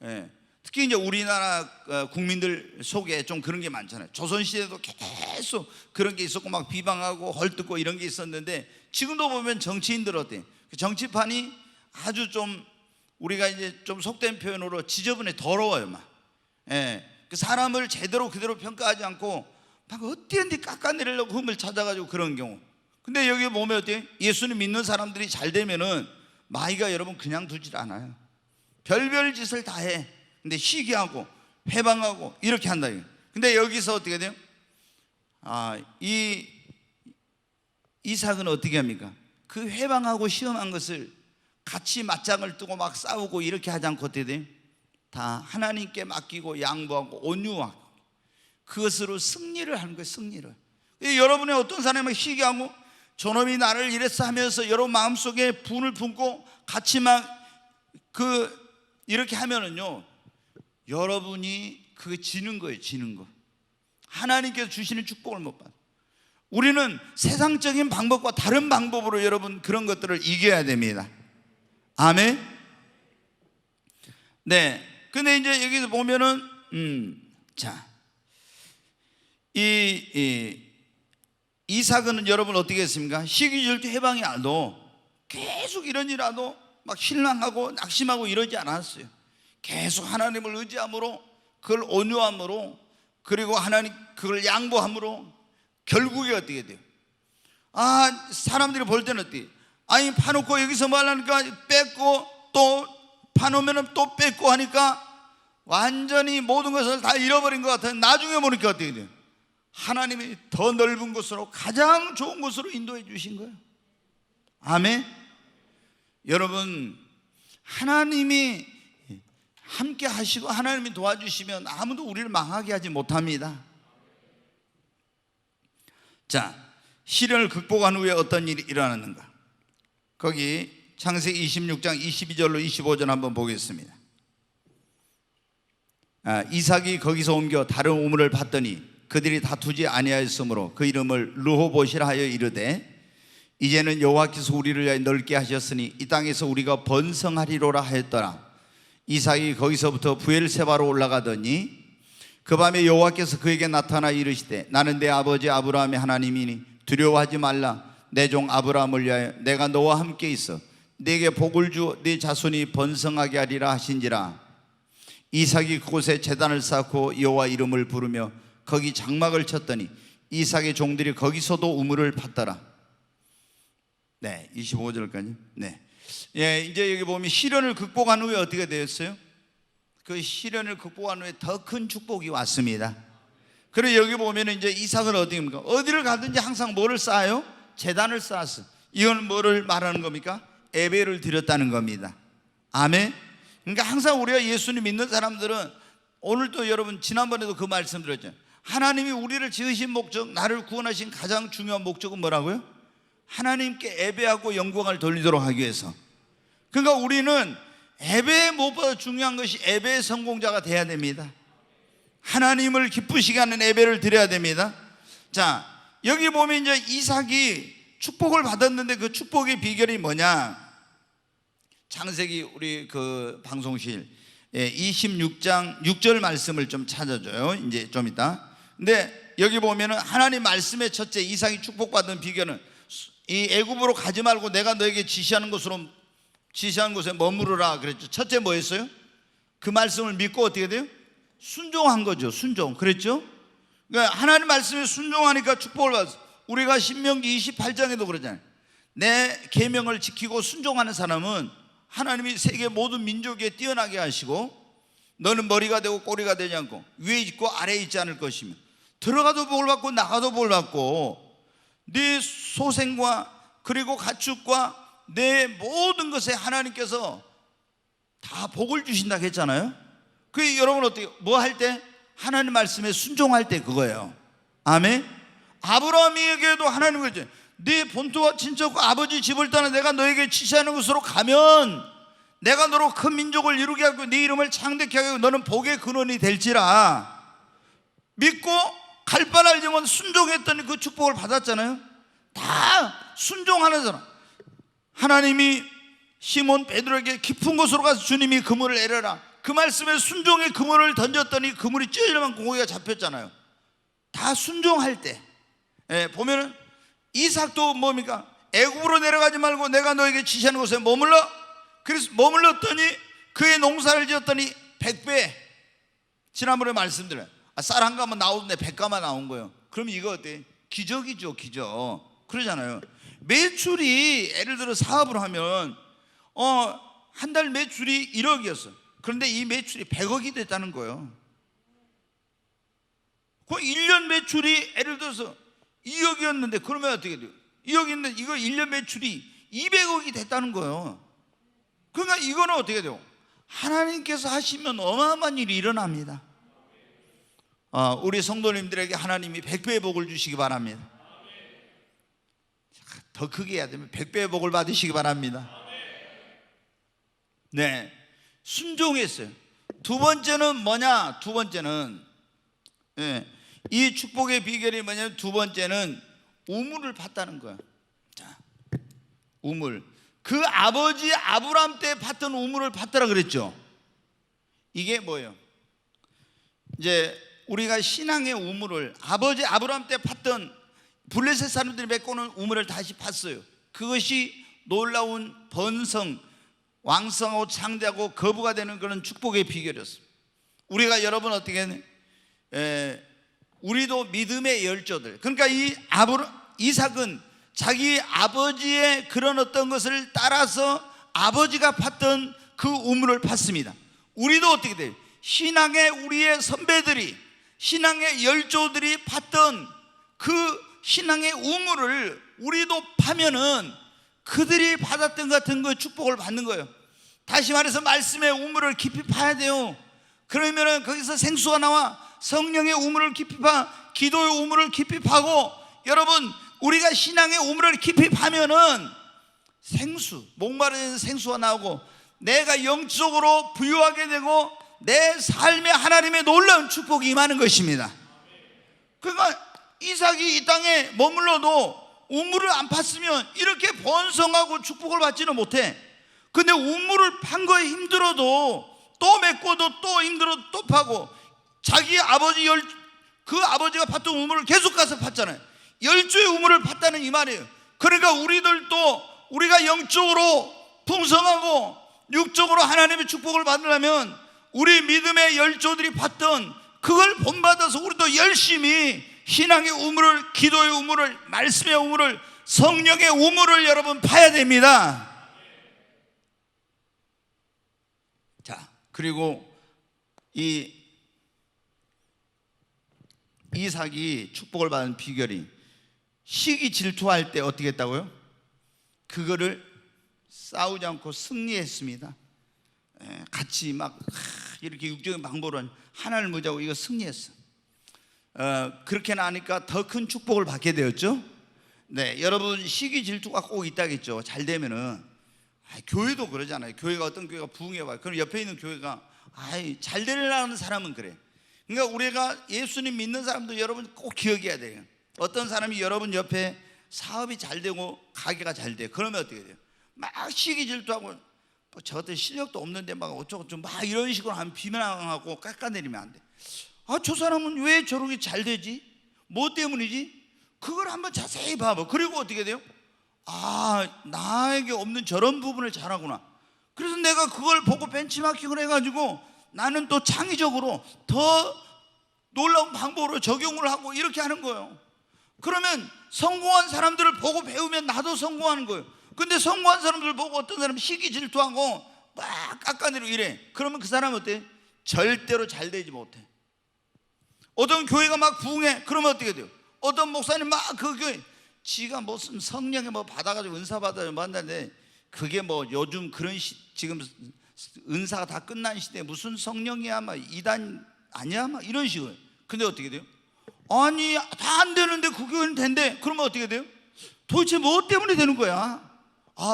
예. 특히 이제 우리나라 국민들 속에 좀 그런 게 많잖아요. 조선시대도 계속 그런 게 있었고 막 비방하고 헐뜯고 이런 게 있었는데 지금도 보면 정치인들 어때? 그 정치판이 아주 좀 우리가 이제 좀 속된 표현으로 지저분해, 더러워요, 막. 예. 그 사람을 제대로 그대로 평가하지 않고 막 어떻게 깎아내리려고 흠을 찾아가지고 그런 경우. 근데 여기 보면 어때요? 예수님 믿는 사람들이 잘 되면은 마귀가 여러분 그냥 두질 않아요. 별별 짓을 다 해. 근데 시기하고 해방하고 이렇게 한다. 근데 여기서 어떻게 돼요? 이삭은 어떻게 합니까? 그 해방하고 시험한 것을 같이 맞짱을 뜨고 막 싸우고 이렇게 하지 않고 어떻게 돼요? 다 하나님께 맡기고 양보하고 온유하고 그것으로 승리를 하는 거예요. 승리를. 여러분의 어떤 사람이 시기하고 저놈이 나를 이랬어 하면서 여러분 마음속에 분을 품고 같이 막 이렇게 하면은요, 여러분이 그게 지는 거예요. 지는 거. 하나님께서 주시는 축복을 못 받아. 우리는 세상적인 방법과 다른 방법으로 여러분 그런 것들을 이겨야 됩니다. 아멘. 네. 근데 이제 여기서 보면은 자, 이삭은 여러분 어떻게 했습니까? 시기 질투 해방이 안 돼. 계속 이러니라도 막 실망하고 낙심하고 이러지 않았어요. 계속 하나님을 의지함으로, 그걸 온유함으로, 그리고 하나님 그걸 양보함으로 결국에 어떻게 돼요? 사람들이 볼 때는 어떻게? 아니 파놓고 여기서 뭐 하려니까 뺏고 또 파놓으면 또 뺏고 하니까 완전히 모든 것을 다 잃어버린 것 같아요. 나중에 보니까 어떻게 돼요? 하나님이 더 넓은 곳으로, 가장 좋은 곳으로 인도해 주신 거예요. 아멘. 여러분, 하나님이 함께 하시고 하나님이 도와주시면 아무도 우리를 망하게 하지 못합니다. 자, 시련을 극복한 후에 어떤 일이 일어났는가? 거기 창세기 26장 22절로 25절 한번 보겠습니다. 이삭이 거기서 옮겨 다른 우물을 봤더니 그들이 다투지 아니하였으므로 그 이름을 르호봇이라 하여 이르되, 이제는 여호와께서 우리를 위하여 넓게 하셨으니 이 땅에서 우리가 번성하리로라 하였더라. 이삭이 거기서부터 부엘세바로 올라가더니 그 밤에 여호와께서 그에게 나타나 이르시되, 나는 내 아버지 아브라함의 하나님이니 두려워하지 말라. 내 종 아브라함을 위하여 내가 너와 함께 있어 네게 복을 주어 네 자손이 번성하게 하리라 하신지라. 이삭이 그곳에 제단을 쌓고 여호와 이름을 부르며 거기 장막을 쳤더니 이삭의 종들이 거기서도 우물을 팠더라. 네, 25절까지. 네. 예, 이제 여기 보면 시련을 극복한 후에 어떻게 되었어요? 그 시련을 극복한 후에 더 큰 축복이 왔습니다. 그리고 여기 보면 이제 이삭은 어디입니까? 어디를 가든지 항상 뭐를 쌓아요? 제단을 쌓았어. 이건 뭐를 말하는 겁니까? 예배를 드렸다는 겁니다. 아멘. 그러니까 항상 우리가 예수님 믿는 사람들은, 오늘도 여러분 지난번에도 그 말씀 드렸죠. 하나님이 우리를 지으신 목적, 나를 구원하신 가장 중요한 목적은 뭐라고요? 하나님께 예배하고 영광을 돌리도록 하기 위해서. 그러니까 우리는 예배에 무엇보다 중요한 것이 예배의 성공자가 돼야 됩니다. 하나님을 기쁘시게 하는 예배를 드려야 됩니다. 자, 여기 보면 이제 이삭이 축복을 받았는데 그 축복의 비결이 뭐냐? 창세기 우리 그 방송실 26장 6절 말씀을 좀 찾아줘요. 이제 좀 이따. 근데 여기 보면은 하나님 말씀의 첫째 이삭이 축복받은 비결은 이 애굽으로 가지 말고 내가 너에게 지시하는 곳에 머무르라 그랬죠. 첫째 뭐였어요? 그 말씀을 믿고 어떻게 돼요? 순종한 거죠. 순종. 그랬죠? 그러니까 하나님 말씀에 순종하니까 축복을 받았어. 우리가 신명기 28장에도 그러잖아요. 내 계명을 지키고 순종하는 사람은 하나님이 세계 모든 민족에 뛰어나게 하시고 너는 머리가 되고 꼬리가 되지 않고 위에 있고 아래에 있지 않을 것이며 들어가도 복을 받고 나가도 복을 받고 네 소생과 그리고 가축과 내 모든 것에 하나님께서 다 복을 주신다 했잖아요. 그 여러분 어떻게 뭐 할 때? 하나님 말씀에 순종할 때 그거예요. 아멘. 아브라함에게도 하나님 그랬죠. 네 본토와 친척과 아버지 집을 떠나 내가 너에게 지시하는 곳으로 가면 내가 너로 큰 민족을 이루게 하고 네 이름을 창대케 하고 너는 복의 근원이 될지라. 믿고 갈 바를 알지만 순종했더니 그 축복을 받았잖아요. 다 순종하는 사람. 하나님이 시몬 베드로에게 깊은 곳으로 가서 주님이 그물을 내려라. 그 말씀에 순종의 그물을 던졌더니 그물이 찔려만 고기가 잡혔잖아요. 다 순종할 때. 보면은 이삭도 뭡니까? 애굽으로 내려가지 말고 내가 너에게 지시하는 곳에 머물러. 그래서 머물렀더니 그의 농사를 지었더니 100배. 지난번에 말씀드려요. 쌀 한 가마 나오는데 100가마 나온 거예요. 그럼 이거 어때? 기적이죠, 기적. 그러잖아요. 매출이 예를 들어 사업을 하면 한 달 매출이 1억이었어. 그런데 이 매출이 100억이 됐다는 거예요. 그 1년 매출이 예를 들어서 2억이었는데 그러면 어떻게 돼요? 2억인데 이거 1년 매출이 200억이 됐다는 거예요. 그러니까 이거는 어떻게 돼요? 하나님께서 하시면 어마어마한 일이 일어납니다. 우리 성도님들에게 하나님이 100배의 복을 주시기 바랍니다. 더 크게 해야 되면 100배의 복을 받으시기 바랍니다. 네, 순종했어요. 두 번째는 뭐냐? 두 번째는 이 축복의 비결이 뭐냐면 두 번째는 우물을 팠다는 거야. 자, 우물. 그 아버지 아브라함 때 팠던 우물을 팠더라 그랬죠. 이게 뭐예요? 이제 우리가 신앙의 우물을 아버지 아브라함 때 팠던 블레셋 사람들이 메꾸는 우물을 다시 팠어요. 그것이 놀라운 번성, 왕성하고 창대하고 거부가 되는 그런 축복의 비결이었어요. 우리가 여러분 어떻게 했냐? 우리도 믿음의 열조들. 그러니까 이삭은 자기 아버지의 그런 어떤 것을 따라서 아버지가 팠던 그 우물을 팠습니다. 우리도 어떻게 돼요? 신앙의 우리의 선배들이 신앙의 열조들이 팠던 그 신앙의 우물을 우리도 파면은 그들이 받았던 같은 그 축복을 받는 거예요. 다시 말해서 말씀의 우물을 깊이 파야 돼요. 그러면은 거기서 생수가 나와. 성령의 우물을 깊이 파, 기도의 우물을 깊이 파고, 여러분 우리가 신앙의 우물을 깊이 파면은 생수, 목마른 생수가 나오고 내가 영적으로 부유하게 되고 내 삶에 하나님의 놀라운 축복이 임하는 것입니다. 그러니까 이삭이 이 땅에 머물러도 우물을 안 팠으면 이렇게 번성하고 축복을 받지는 못해. 근데 우물을 판 거에 힘들어도 또 메꿔도 또 힘들어도 또 파고, 자기 아버지 그 아버지가 팠던 우물을 계속 가서 팠잖아요. 열조의 우물을 팠다는 이 말이에요. 그러니까 우리들도 우리가 영적으로 풍성하고 육적으로 하나님의 축복을 받으려면 우리 믿음의 열조들이 팠던 그걸 본받아서 우리도 열심히 신앙의 우물을, 기도의 우물을, 말씀의 우물을, 성령의 우물을 여러분 파야 됩니다. 자, 그리고 이 이삭이 축복을 받은 비결이 시기 질투할 때 어떻게 했다고요? 그거를 싸우지 않고 승리했습니다. 같이 막 이렇게 육적인 방법으로 하나를 무자고 이거 승리했어. 그렇게 나니까 더 큰 축복을 받게 되었죠. 네, 여러분 시기 질투가 꼭 있다겠죠. 잘 되면은 교회도 그러잖아요. 교회가 어떤 교회가 부흥해봐요. 그럼 옆에 있는 교회가 잘 되려는 사람은 그래. 그러니까 우리가 예수님 믿는 사람도 여러분 꼭 기억해야 돼요. 어떤 사람이 여러분 옆에 사업이 잘 되고 가게가 잘 돼. 그러면 어떻게 돼요? 막 시기 질투하고 저 같은 실력도 없는데 막 어쩌고 막 이런 식으로 하면 비난하고 깎아내리면 안 돼. 저 사람은 왜 저렇게 잘 되지? 뭐 때문이지? 그걸 한번 자세히 봐봐. 그리고 어떻게 돼요? 나에게 없는 저런 부분을 잘하구나. 그래서 내가 그걸 보고 벤치마킹을 해가지고 나는 또 창의적으로 더 놀라운 방법으로 적용을 하고 이렇게 하는 거예요. 그러면 성공한 사람들을 보고 배우면 나도 성공하는 거예요. 근데 성공한 사람들을 보고 어떤 사람은 시기 질투하고 막 깎아내리고 이래. 그러면 그 사람은 어때? 절대로 잘 되지 못해. 어떤 교회가 막 부흥해. 그러면 어떻게 돼요? 어떤 목사님 막 그 교회 지가 무슨 성령에 뭐 받아가지고 은사 받아요 만났는데 그게 뭐 요즘 그런 지금 은사가 다 끝난 시대에 무슨 성령이야 막 이단 아니야 막 이런 식으로. 근데 어떻게 돼요? 아니 다 안 되는데 그 교회는 된대. 그러면 어떻게 돼요? 도대체 뭐 때문에 되는 거야?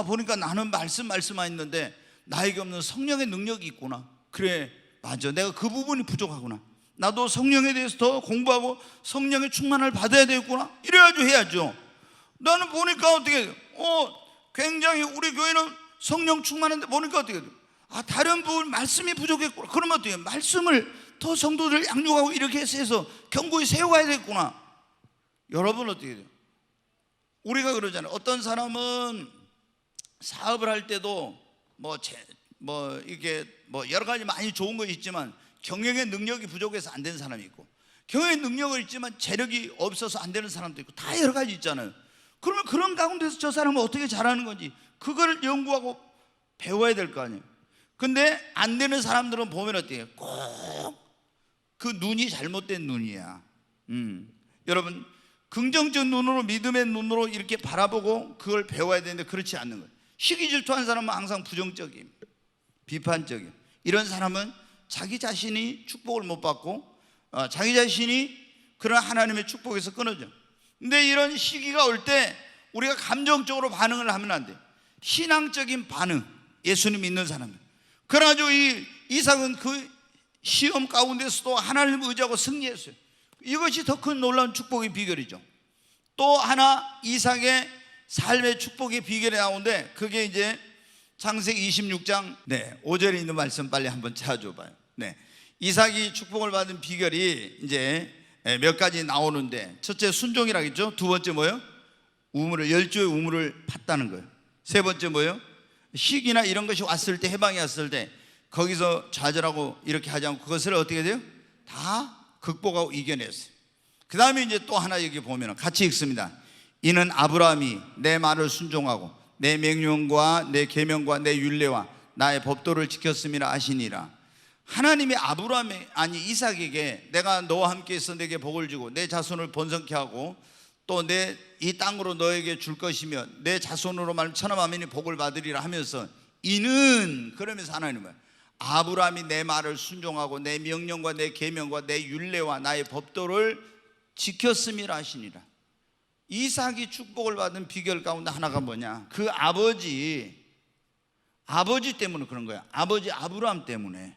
보니까 나는 말씀만 있는데 나에게 없는 성령의 능력이 있구나. 그래 맞아, 내가 그 부분이 부족하구나. 나도 성령에 대해서 더 공부하고 성령의 충만을 받아야 되겠구나. 이래가지고 해야죠. 나는 보니까 어떻게 돼요? 굉장히 우리 교회는 성령 충만한데 보니까 어떻게 돼요? 다른 부분 말씀이 부족했구나. 그러면 어떻게 해요? 말씀을 더 성도들 양육하고 이렇게 해서 견고히 세워가야 되겠구나. 여러분 어떻게 돼요? 우리가 그러잖아요. 어떤 사람은 사업을 할 때도 이게 여러 가지 많이 좋은 것이 있지만 경영의 능력이 부족해서 안 되는 사람이 있고, 경영의 능력은 있지만 재력이 없어서 안 되는 사람도 있고, 다 여러 가지 있잖아요. 그러면 그런 가운데서 저 사람은 어떻게 잘하는 건지 그걸 연구하고 배워야 될 거 아니에요. 근데 안 되는 사람들은 보면 어때요? 꼭 그 눈이 잘못된 눈이야. 여러분 긍정적 눈으로, 믿음의 눈으로 이렇게 바라보고 그걸 배워야 되는데 그렇지 않는 거예요. 시기 질투하는 사람은 항상 부정적임, 비판적임. 이런 사람은 자기 자신이 축복을 못 받고 자기 자신이 그런 하나님의 축복에서 끊어져. 근데 이런 시기가 올 때 우리가 감정적으로 반응을 하면 안 돼. 신앙적인 반응, 예수님 믿는 사람들. 그래가지고 이삭은 그 시험 가운데서도 하나님을 의지하고 승리했어요. 이것이 더 큰 놀라운 축복의 비결이죠. 또 하나 이삭의 삶의 축복의 비결이 나오는데 그게 이제 창세기 26장 5절에 있는 말씀 빨리 한번 찾아줘봐요. 이삭이 축복을 받은 비결이 이제 몇 가지 나오는데, 첫째 순종이라겠죠. 두 번째 뭐예요? 열조의 우물을 팠다는 거예요. 세 번째 뭐예요? 시기나 이런 것이 왔을 때, 해방이 왔을 때 거기서 좌절하고 이렇게 하지 않고 그것을 어떻게 돼요? 다 극복하고 이겨냈어요. 그 다음에 이제 또 하나 여기 보면 같이 읽습니다. 이는 아브라함이 내 말을 순종하고 내 명령과 내 계명과 내 율례와 나의 법도를 지켰음이라 하시니라. 하나님이 이삭에게 내가 너와 함께 있어 내게 복을 주고 내 자손을 번성케 하고 또 내 이 땅으로 너에게 줄 것이며 내 자손으로 말하면 천하 만민이 복을 받으리라 하면서, 이는 그러면서 하나님은 아브라함이 내 말을 순종하고 내 명령과 내 계명과 내 율례와 나의 법도를 지켰음이라 하시니라. 이삭이 축복을 받은 비결 가운데 하나가 뭐냐? 그 아버지 때문에 그런 거야. 아버지 아브라함 때문에.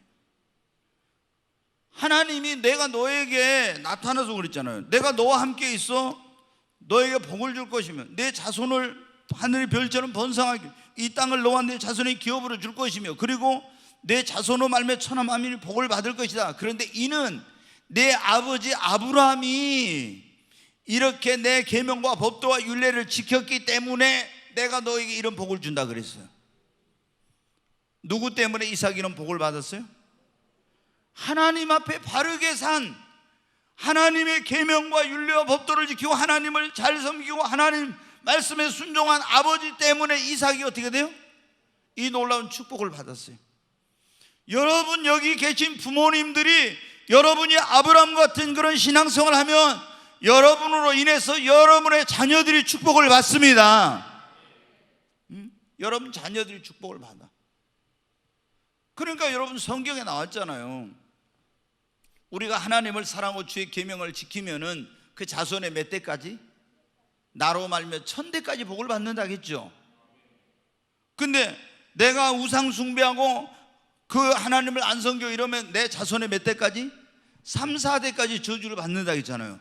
하나님이 내가 너에게 나타나서 그랬잖아요. 내가 너와 함께 있어 너에게 복을 줄 것이며 내 자손을 하늘의 별처럼 번성하게 이 땅을 너와 내 자손의 기업으로 줄 것이며 그리고 내 자손으로 말미암아 천하 만민이 복을 받을 것이다. 그런데 이는 내 아버지 아브라함이 이렇게 내 계명과 법도와 율례를 지켰기 때문에 내가 너에게 이런 복을 준다 그랬어요. 누구 때문에 이삭이 이런 복을 받았어요? 하나님 앞에 바르게 산, 하나님의 계명과 율례와 법도를 지키고 하나님을 잘 섬기고 하나님 말씀에 순종한 아버지 때문에 이삭이 어떻게 돼요? 이 놀라운 축복을 받았어요. 여러분 여기 계신 부모님들이 여러분이 아브라함 같은 그런 신앙생활을 하면 여러분으로 인해서 여러분의 자녀들이 축복을 받습니다. 여러분 자녀들이 축복을 받아. 그러니까 여러분 성경에 나왔잖아요. 우리가 하나님을 사랑하고 주의 계명을 지키면은 그 자손의 몇 대까지? 나로 말면 1000대까지 복을 받는다겠죠. 근데 내가 우상 숭배하고 그 하나님을 안 섬겨 이러면 내 자손의 몇 대까지? 3, 4대까지 저주를 받는다 했잖아요.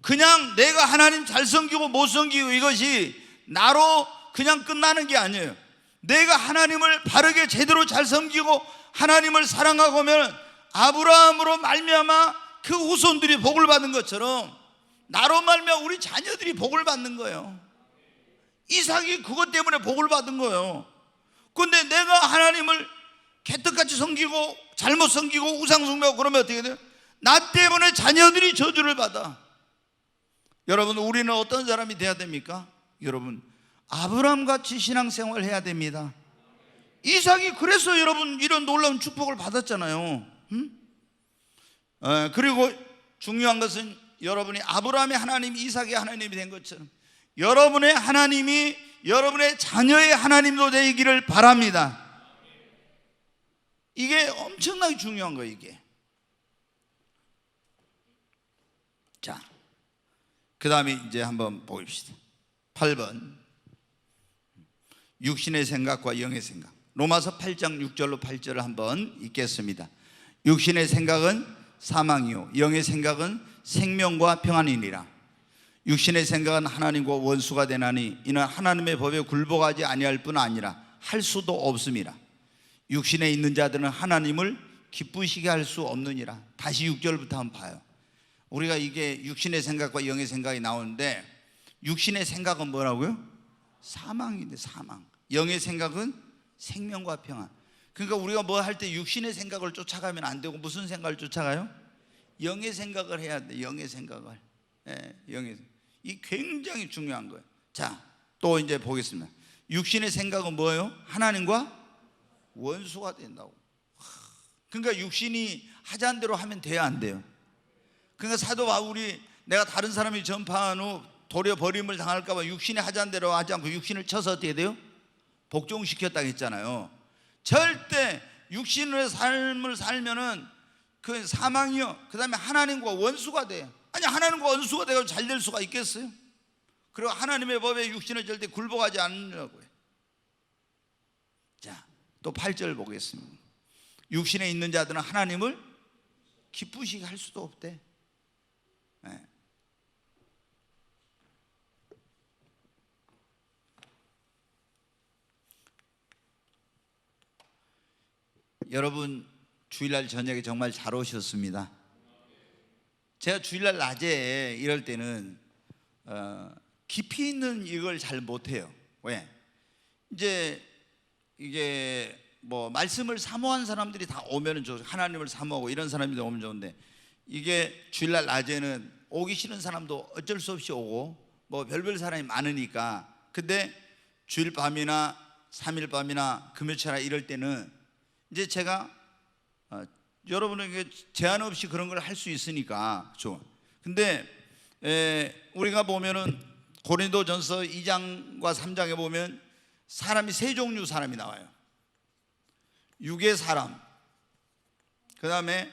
그냥 내가 하나님 잘 섬기고 못 섬기고 이것이 나로 그냥 끝나는 게 아니에요. 내가 하나님을 바르게 제대로 잘 섬기고 하나님을 사랑하고 하면 아브라함으로 말미암아 그 후손들이 복을 받은 것처럼 나로 말미암아 우리 자녀들이 복을 받는 거예요. 이삭이 그것 때문에 복을 받은 거예요. 그런데 내가 하나님을 개떡같이 섬기고 잘못 섬기고 우상 숭배하고 그러면 어떻게 돼요? 나 때문에 자녀들이 저주를 받아. 여러분, 우리는 어떤 사람이 돼야 됩니까? 여러분, 아브라함같이 신앙생활을 해야 됩니다. 이삭이 그래서 여러분 이런 놀라운 축복을 받았잖아요. 그리고 중요한 것은 여러분이 아브라함의 하나님, 이삭의 하나님이 된 것처럼 여러분의 하나님이 여러분의 자녀의 하나님도 되기를 바랍니다. 이게 엄청나게 중요한 거예요. 이게. 자, 그 다음에 이제 한번 보십시다. 8번, 육신의 생각과 영의 생각. 로마서 8장 6절로 8절을 한번 읽겠습니다. 육신의 생각은 사망이요 영의 생각은 생명과 평안이니라. 육신의 생각은 하나님과 원수가 되나니 이는 하나님의 법에 굴복하지 아니할 뿐 아니라 할 수도 없음이라. 육신에 있는 자들은 하나님을 기쁘시게 할 수 없느니라. 다시 6절부터 한번 봐요. 우리가 이게 육신의 생각과 영의 생각이 나오는데, 육신의 생각은 뭐라고요? 사망인데, 사망. 영의 생각은 생명과 평안. 그러니까 우리가 뭐 할 때 육신의 생각을 쫓아가면 안 되고 무슨 생각을 쫓아가요? 영의 생각을 해야 돼. 영의 생각을. 영의 생각. 이 굉장히 중요한 거예요. 자, 또 이제 보겠습니다. 육신의 생각은 뭐예요? 하나님과 원수가 된다고. 그러니까 육신이 하자는 대로 하면 돼야 안 돼요. 그러니까 사도 바울이 내가 다른 사람이 전파한 후 도리어 버림을 당할까 봐 육신이 하자는 대로 하지 않고 육신을 쳐서 어떻게 돼요? 복종시켰다고 했잖아요. 절대 육신의 삶을 살면은 그 사망이요, 그 다음에 하나님과 원수가 돼요. 아니, 하나님과 원수가 되고 잘 될 수가 있겠어요? 그리고 하나님의 법에 육신을 절대 굴복하지 않으려고요. 자, 또 8절 보겠습니다. 육신에 있는 자들은 하나님을 기쁘시게 할 수도 없대. 네. 여러분, 주일날 저녁에 정말 잘 오셨습니다. 제가 주일날 낮에 이럴 때는 깊이 있는 이걸 잘 못해요. 왜? 이제 이게 뭐 말씀을 사모한 사람들이 다 오면은 좋죠. 하나님을 사모하고 이런 사람들이 오면 좋은데, 이게 주일날 낮에는 오기 싫은 사람도 어쩔 수 없이 오고 뭐 별별 사람이 많으니까. 근데 주일 밤이나 3일 밤이나 금요일이나 이럴 때는 이제 제가 여러분에게 제한 없이 그런 걸 할 수 있으니까 좋아. 근데 우리가 보면은 고린도전서 2장과 3장에 보면 사람이 세 종류 사람이 나와요. 육의 사람, 그 다음에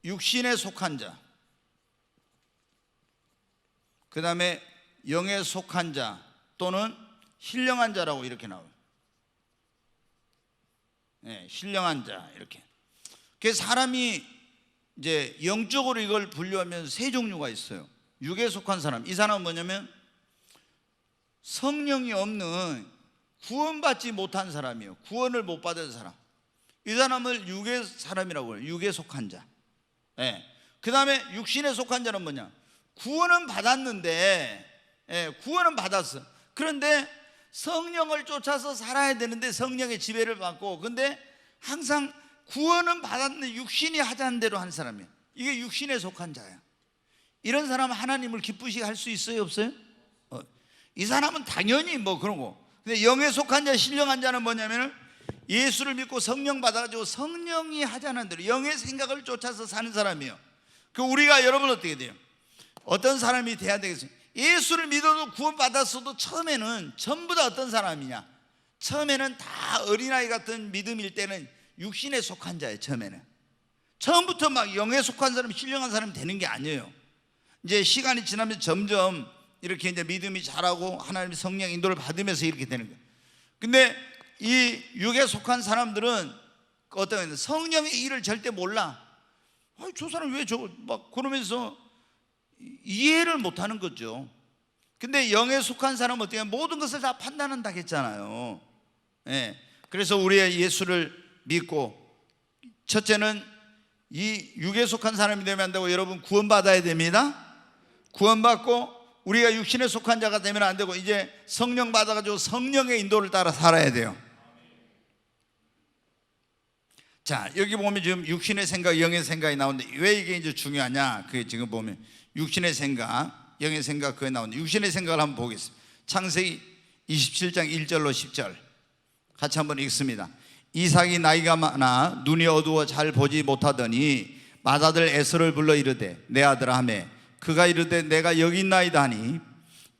육신에 속한 자, 그 다음에 영에 속한 자 또는 신령한 자라고 이렇게 나와요. 네, 신령한 자 이렇게. 그 사람이 이제 영적으로 이걸 분류하면 세 종류가 있어요. 육에 속한 사람, 이 사람은 뭐냐면 성령이 없는 구원받지 못한 사람이에요. 구원을 못 받은 사람. 이 사람을 육의 사람이라고 해요. 육에 속한 자. 네. 그 다음에 육신에 속한 자는 뭐냐? 구원은 받았는데, 구원은 받았어. 그런데 성령을 쫓아서 살아야 되는데 성령의 지배를 받고, 근데 항상 구원은 받았는데 육신이 하자는 대로 한 사람이에요. 이게 육신에 속한 자야. 이런 사람은 하나님을 기쁘시게 할 수 있어요, 없어요? 이 사람은 당연히 뭐 그런 거. 근데 영에 속한 자, 신령한 자는 뭐냐면 예수를 믿고 성령 받아가지고 성령이 하자는 대로 영의 생각을 쫓아서 사는 사람이에요. 그 우리가 여러분 어떻게 돼요? 어떤 사람이 돼야 되겠어요? 예수를 믿어도 구원받았어도 처음에는 전부 다 어떤 사람이냐? 처음에는 다 어린아이 같은 믿음일 때는 육신에 속한 자예요. 처음부터 막 영에 속한 사람, 신령한 사람이 되는 게 아니에요. 이제 시간이 지나면 점점 이렇게 이제 믿음이 자라고 하나님의 성령 인도를 받으면서 이렇게 되는 거예요. 근데 이 육에 속한 사람들은 어떤 성령의 일을 절대 몰라. 저 사람 왜 막 그러면서 이해를 못 하는 거죠. 근데 영에 속한 사람은 어떻게 모든 것을 다 판단한다 했잖아요. 예. 그래서 우리의 예수를 믿고, 첫째는 이 육에 속한 사람이 되면 안 되고, 여러분 구원받아야 됩니다. 구원받고 우리가 육신에 속한 자가 되면 안 되고, 이제 성령 받아가지고 성령의 인도를 따라 살아야 돼요. 자, 여기 보면 지금 육신의 생각, 영의 생각이 나오는데 왜 이게 이제 중요하냐? 그게 지금 보면 육신의 생각, 영의 생각 그게 나오는데, 육신의 생각을 한번 보겠습니다. 창세기 27장 1절로 10절 같이 한번 읽습니다. 이삭이 나이가 많아 눈이 어두워 잘 보지 못하더니 맏아들 에서를 불러 이르되 내 아들아 하매, 그가 이르되 내가 여기 있나이다 하니,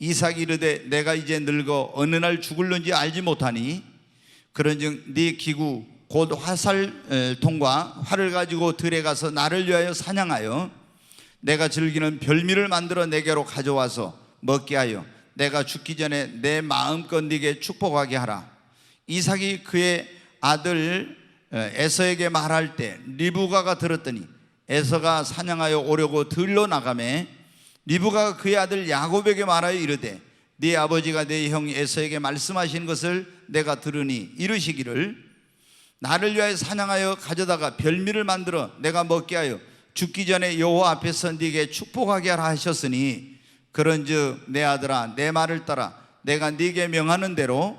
이삭이 이르되 내가 이제 늙어 어느 날 죽을는지 알지 못하니, 그런즉 네 기구 곧 화살통과 활을 가지고 들에 가서 나를 위하여 사냥하여 내가 즐기는 별미를 만들어 내게로 가져와서 먹게 하여 내가 죽기 전에 내 마음껏 네게 축복하게 하라. 이삭이 그의 아들 에서에게 말할 때 리브가가 들었더니 에서가 사냥하여 오려고 들로 나가매, 리브가가 그의 아들 야곱에게 말하여 이르되 네 아버지가 네 형 에서에게 말씀하신 것을 내가 들으니 이르시기를 나를 위하여 사냥하여 가져다가 별미를 만들어 내가 먹게 하여 죽기 전에 여호와 앞에서 네게 축복하게 하라 하셨으니, 그런즉 내 아들아 내 말을 따라 내가 네게 명하는 대로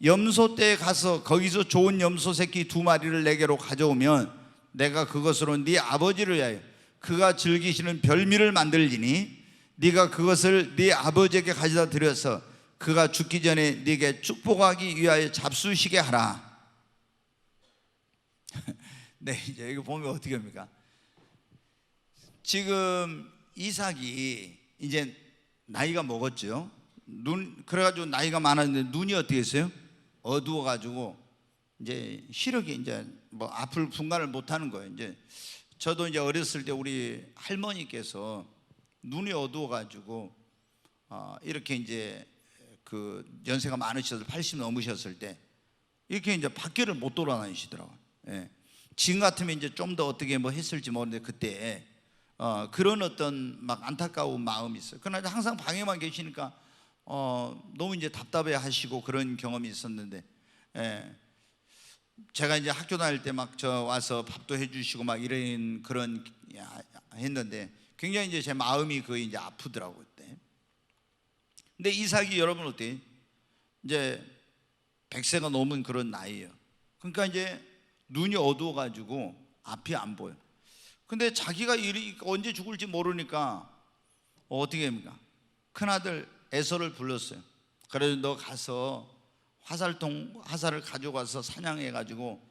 염소떼에 가서 거기서 좋은 염소 새끼 2마리를 내게로 가져오면 내가 그것으로 네 아버지를 위하여 그가 즐기시는 별미를 만들리니, 네가 그것을 네 아버지에게 가져다 드려서 그가 죽기 전에 네게 축복하기 위하여 잡수시게 하라. 네, 이제 이거 보면 어떻게 합니까? 지금 이삭이 이제 나이가 먹었죠. 그래가지고 나이가 많았는데 눈이 어떻게 했어요? 어두워가지고 이제 시력이 이제 뭐 앞을 분간을 못하는 거예요. 이제 저도 이제 어렸을 때 우리 할머니께서 눈이 어두워가지고 이렇게 이제 그 연세가 많으셔서 80 넘으셨을 때 이렇게 이제 밖에를 못 돌아다니시더라고요. 예. 지금 같으면 이제 좀 더 어떻게 뭐 했을지 모르는데 그때 그런 어떤 막 안타까운 마음이 있어요. 그러나 항상 방에만 계시니까 너무 이제 답답해 하시고 그런 경험이 있었는데, 예. 제가 이제 학교 다닐 때 막 저 와서 밥도 해주시고 막 이런 그런 했는데 굉장히 이제 제 마음이 거의 이제 아프더라고요 그때. 근데 이삭이 여러분 어때요? 이제 100세가 넘은 그런 나이예요. 그러니까 이제 눈이 어두워가지고 앞이 안 보여. 근데 자기가 언제 죽을지 모르니까 어떻게 합니까? 큰아들 에서를 불렀어요. 그래서 너 가서 화살을 가져가서 사냥해가지고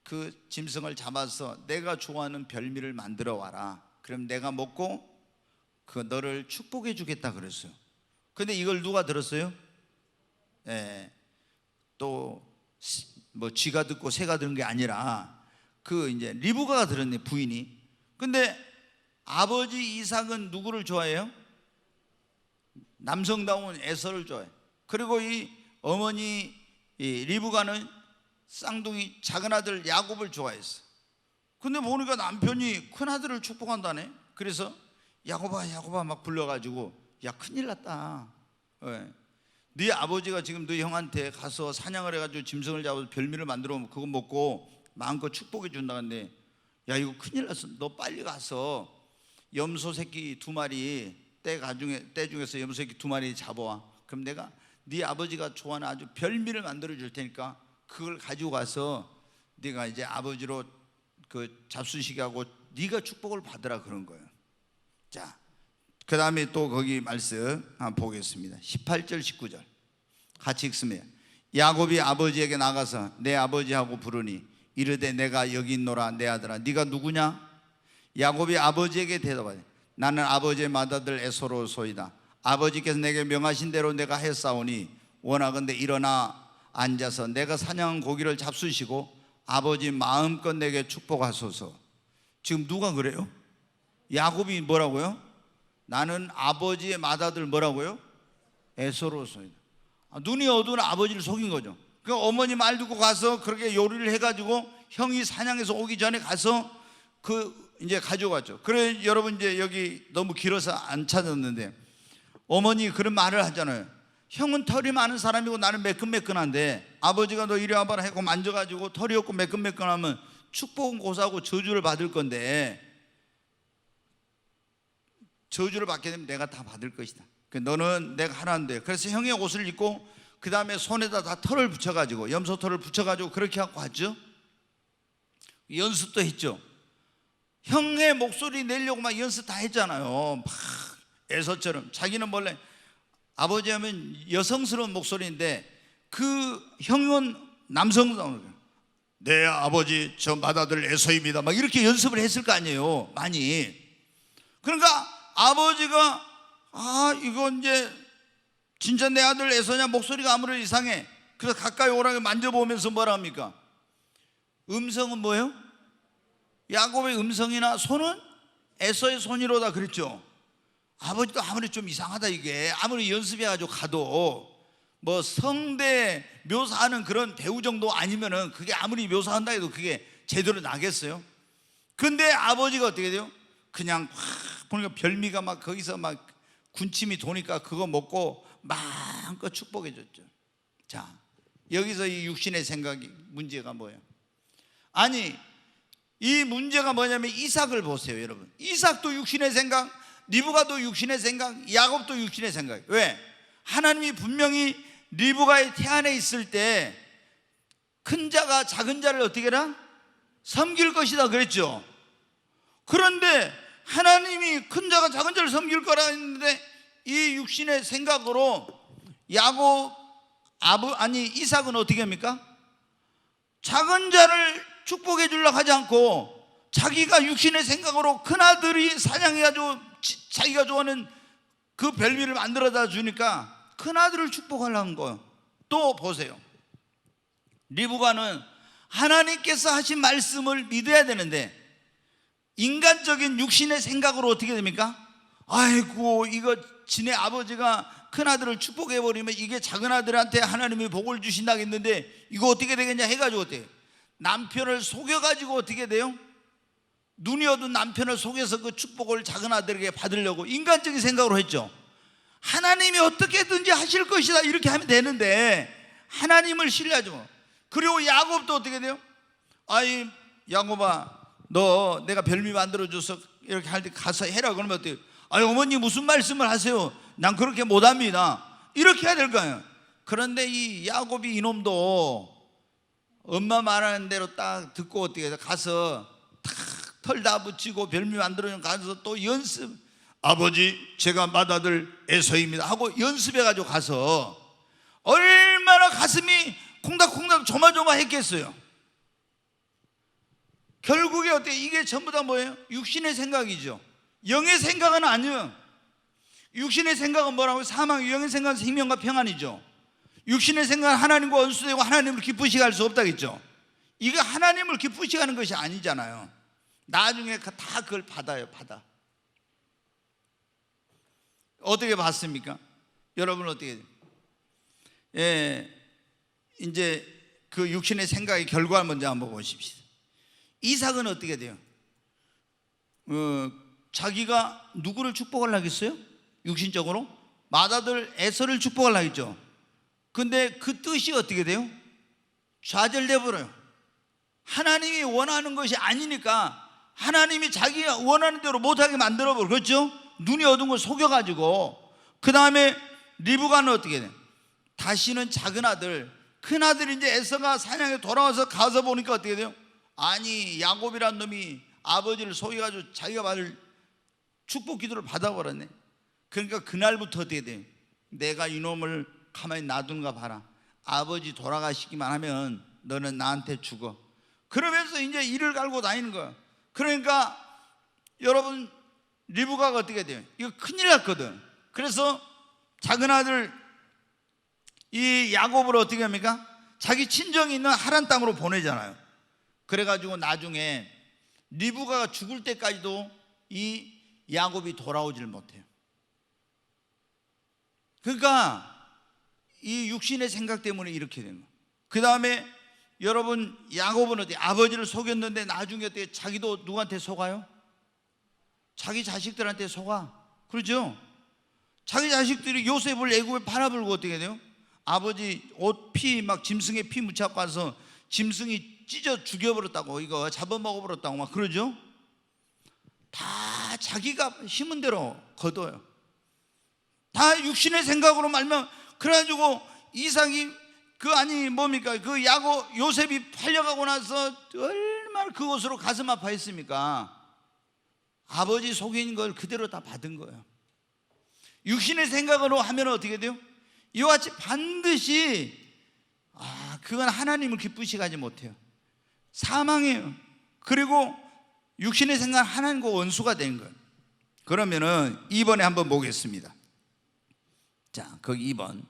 그 짐승을 잡아서 내가 좋아하는 별미를 만들어 와라. 그럼 내가 먹고 그 너를 축복해 주겠다 그랬어요. 근데 이걸 누가 들었어요? 예, 또 뭐 쥐가 듣고 새가 들은 게 아니라 그 이제 리브가가 들었네, 부인이. 근데 아버지 이삭은 누구를 좋아해요? 남성다운 에서를 좋아해. 그리고 이 어머니 이 리브가는 쌍둥이 작은 아들 야곱을 좋아했어. 근데 보니까 남편이 큰 아들을 축복한다네. 그래서 야곱아 막 불러가지고 야 큰일 났다. 네 아버지가 지금 네 형한테 가서 사냥을 해가지고 짐승을 잡아서 별미를 만들어 오면 그거 먹고 마음껏 축복해 준다는데, 야 이거 큰일 났어. 너 빨리 가서 염소 새끼 2마리 떼 중에서 염소 새끼 2마리 잡아와. 그럼 내가 네 아버지가 좋아하는 아주 별미를 만들어 줄 테니까 그걸 가지고 가서 네가 이제 아버지로 그 잡수시게 하고 네가 축복을 받으라 그런 거예요. 자, 그 다음에 또 거기 말씀 한번 보겠습니다. 18절 19절 같이 읽습니다. 야곱이 아버지에게 나가서 내 아버지하고 부르니 이르되 내가 여기 있노라. 내 아들아 네가 누구냐? 야곱이 아버지에게 대답하되 나는 아버지의 맏아들 에서로소이다. 아버지께서 내게 명하신 대로 내가 했사오니 원하건대 일어나 앉아서 내가 사냥한 고기를 잡수시고 아버지 마음껏 내게 축복하소서. 지금 누가 그래요? 야곱이 뭐라고요? 나는 아버지의 맏아들 뭐라고요? 에서로소이다. 눈이 어두운 아버지를 속인 거죠. 그 어머니 말 듣고 가서 그렇게 요리를 해가지고 형이 사냥해서 오기 전에 가서 그 이제 가져갔죠. 그래 여러분 이제 여기 너무 길어서 안 찾았는데 어머니 그런 말을 하잖아요. 형은 털이 많은 사람이고 나는 매끈매끈한데 아버지가 너 이리 와봐라 하고 만져가지고 털이 없고 매끈매끈하면 축복은 고사하고 저주를 받을 건데, 저주를 받게 되면 내가 다 받을 것이다. 너는 내가 하나인데. 그래서 형의 옷을 입고 그 다음에 손에다 다 털을 붙여가지고, 염소털을 붙여가지고 그렇게 하고 왔죠. 연습도 했죠. 형의 목소리 내려고 막 연습 다 했잖아요. 막 에서처럼. 자기는 원래 아버지 하면 여성스러운 목소리인데 그 형은 남성스러운, 네 아버지 저 맏아들 에서입니다 막 이렇게 연습을 했을 거 아니에요, 많이. 그러니까 아버지가 이거 이제 진짜 내 아들 에서냐, 목소리가 아무래도 이상해. 그래서 가까이 오라고 만져보면서 뭐라 합니까? 음성은 뭐예요? 야곱의 음성이나 손은 에서의 손이로다 그랬죠. 아버지도 아무리 좀 이상하다, 이게 아무리 연습해가지고 가도 뭐 성대 묘사하는 그런 배우 정도 아니면은 그게 아무리 묘사한다 해도 그게 제대로 나겠어요? 근데 아버지가 어떻게 돼요? 그냥 확 보니까 별미가 막 거기서 막 군침이 도니까 그거 먹고 마음껏 축복해 줬죠. 자, 여기서 이 육신의 생각이 문제가 뭐예요? 아니, 이 문제가 뭐냐면 이삭을 보세요, 여러분. 이삭도 육신의 생각, 리브가도 육신의 생각, 야곱도 육신의 생각. 왜? 하나님이 분명히 리브가의 태안에 있을 때 큰 자가 작은 자를 어떻게 해라? 섬길 것이다 그랬죠. 그런데 하나님이 큰 자가 작은 자를 섬길 거라 했는데 이 육신의 생각으로 이삭은 어떻게 합니까? 작은 자를 축복해 주려고 하지 않고 자기가 육신의 생각으로 큰아들이 사냥해가지고 자기가 좋아하는 그 별미를 만들어다 주니까 큰아들을 축복하려는 거예요. 또 보세요. 리브가는 하나님께서 하신 말씀을 믿어야 되는데 인간적인 육신의 생각으로 어떻게 됩니까? 아이고, 이거 지네 아버지가 큰아들을 축복해버리면 이게 작은아들한테 하나님이 복을 주신다고 했는데 이거 어떻게 되겠냐 해가지고 어때요? 남편을 속여가지고 어떻게 돼요? 눈이 어두운 남편을 속여서 그 축복을 작은아들에게 받으려고 인간적인 생각으로 했죠. 하나님이 어떻게든지 하실 것이다 이렇게 하면 되는데 하나님을 신뢰하죠. 그리고 야곱도 어떻게 돼요? 아이 야곱아, 너 내가 별미 만들어줘서 이렇게 할 때 가서 해라 그러면 어때요? 아니 어머니 무슨 말씀을 하세요? 난 그렇게 못합니다. 이렇게 해야 될 거 아니에요. 그런데 이 야곱이 이놈도 엄마 말하는 대로 딱 듣고 어떻게 해서 가서 털 다 붙이고 별미 만들어준 가서 또 연습, 아버지 제가 맏아들 에서입니다 하고 연습해가지고 가서 얼마나 가슴이 콩닥콩닥 조마조마했겠어요. 결국에 어때요? 이게 전부 다 뭐예요? 육신의 생각이죠. 영의 생각은 아니에요. 육신의 생각은 뭐라고요? 사망. 영의 생각은 생명과 평안이죠. 육신의 생각은 하나님과 원수되고 하나님을 기쁘시게 할 수 없다겠죠. 이거 하나님을 기쁘시게 하는 것이 아니잖아요. 나중에 다 그걸 받아요. 받아. 어떻게 받습니까? 여러분 어떻게 돼요? 이제 그 육신의 생각의 결과를 먼저 한번 보십시오. 이삭은 어떻게 돼요? 자기가 누구를 축복하려고 했어요? 육신적으로? 맏아들 에서를 축복하려고 했죠. 근데 그 뜻이 어떻게 돼요? 좌절돼 버려요. 하나님이 원하는 것이 아니니까 하나님이 자기가 원하는 대로 못하게 만들어 버려. 그렇죠? 눈이 어두운 걸 속여가지고. 그 다음에 리브가는 어떻게 돼요? 다시는 작은 아들, 큰 아들이 이제 에서가 사냥에 돌아와서 가서 보니까 어떻게 돼요? 아니 야곱이란 놈이 아버지를 속여가지고 자기가 받을 축복 기도를 받아버렸네. 그러니까 그날부터 어떻게 돼요? 내가 이놈을 가만히 놔둔가 봐라. 아버지 돌아가시기만 하면 너는 나한테 죽어. 그러면서 이제 이를 갈고 다니는 거야. 그러니까 여러분 리브가가 어떻게 돼요? 이거 큰일 났거든. 그래서 작은 아들 이 야곱을 어떻게 합니까? 자기 친정이 있는 하란 땅으로 보내잖아요. 그래가지고 나중에 리브가가 죽을 때까지도 이 야곱이 돌아오질 못해요. 그러니까 이 육신의 생각 때문에 이렇게 된 거예요. 그 다음에 여러분 야곱은 어떻게 아버지를 속였는데 나중에 어떻게 자기도 누구한테 속아요? 자기 자식들한테 속아. 그러죠? 자기 자식들이 요셉을 애굽에 팔아불고 어떻게 돼요? 아버지 옷 피 막 짐승에 피 묻혀갖고 와서 짐승이 찢어 죽여버렸다고, 이거 잡아먹어버렸다고 막 그러죠. 다 자기가 힘은 대로 거둬요. 다 육신의 생각으로 말면. 그래가지고 이삭이 그 야곱 요셉이 팔려가고 나서 얼마나 그것으로 가슴 아파했습니까? 아버지 속인 걸 그대로 다 받은 거예요. 육신의 생각으로 하면 어떻게 돼요? 이와 같이 반드시 그건 하나님을 기쁘시게 하지 못해요. 사망해요. 그리고 육신의 생각 하나님과 원수가 된 거예요. 그러면은 2번에 한번 보겠습니다. 자, 거기 2번.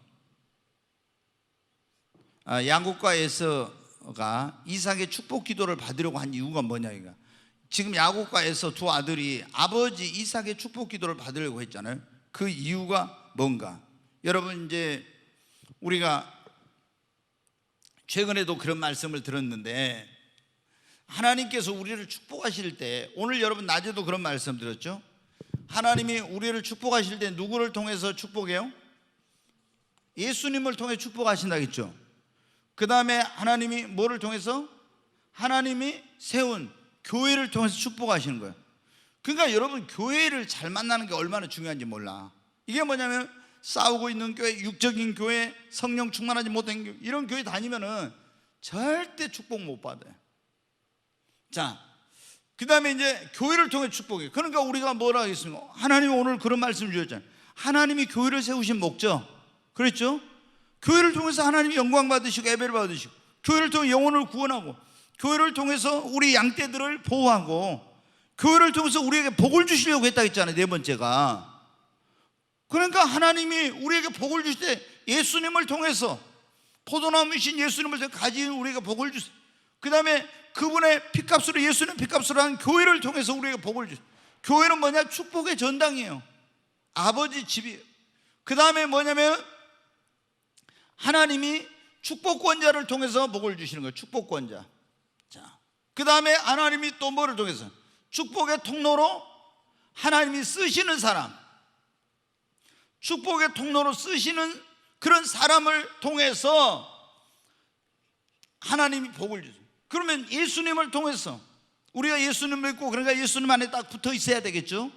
야곱과 에서가 이삭의 축복 기도를 받으려고 한 이유가 뭐냐, 이거. 지금 야곱과 에서 두 아들이 아버지 이삭의 축복 기도를 받으려고 했잖아요. 그 이유가 뭔가? 여러분, 이제 우리가 최근에도 그런 말씀을 들었는데, 하나님께서 우리를 축복하실 때, 오늘 여러분 낮에도 그런 말씀 드렸죠. 하나님이 우리를 축복하실 때 누구를 통해서 축복해요? 예수님을 통해 축복하신다겠죠. 그 다음에 하나님이 뭐를 통해서? 하나님이 세운 교회를 통해서 축복하시는 거예요. 그러니까 여러분, 교회를 잘 만나는 게 얼마나 중요한지 몰라. 이게 뭐냐면 싸우고 있는 교회, 육적인 교회, 성령 충만하지 못한 교회, 이런 교회 다니면은 절대 축복 못 받아요. 자, 그 다음에 이제 교회를 통해 축복해요. 그러니까 우리가 뭐라 하겠습니까? 하나님이 오늘 그런 말씀 주셨잖아요. 하나님이 교회를 세우신 목적, 그랬죠? 교회를 통해서 하나님이 영광 받으시고 예배를 받으시고, 교회를 통해 영혼을 구원하고, 교회를 통해서 우리 양떼들을 보호하고, 교회를 통해서 우리에게 복을 주시려고 했다 했잖아요. 네 번째가. 그러니까 하나님이 우리에게 복을 주실 때 예수님을 통해서, 포도나무이신 예수님을 통해 가진 우리에게 복을 주세요. 그 다음에 그분의 피값으로, 예수님 피값으로 한 교회를 통해서 우리에게 복을 주세요. 교회는 뭐냐? 축복의 전당이에요. 아버지 집이에요. 그 다음에 뭐냐면 하나님이 축복권자를 통해서 복을 주시는 거예요. 축복권자. 자, 그 다음에 하나님이 또 뭐를 통해서? 축복의 통로로 하나님이 쓰시는 사람, 축복의 통로로 쓰시는 그런 사람을 통해서 하나님이 복을 주세요. 그러면 예수님을 통해서, 우리가 예수님을 믿고, 그러니까 예수님 안에 딱 붙어 있어야 되겠죠.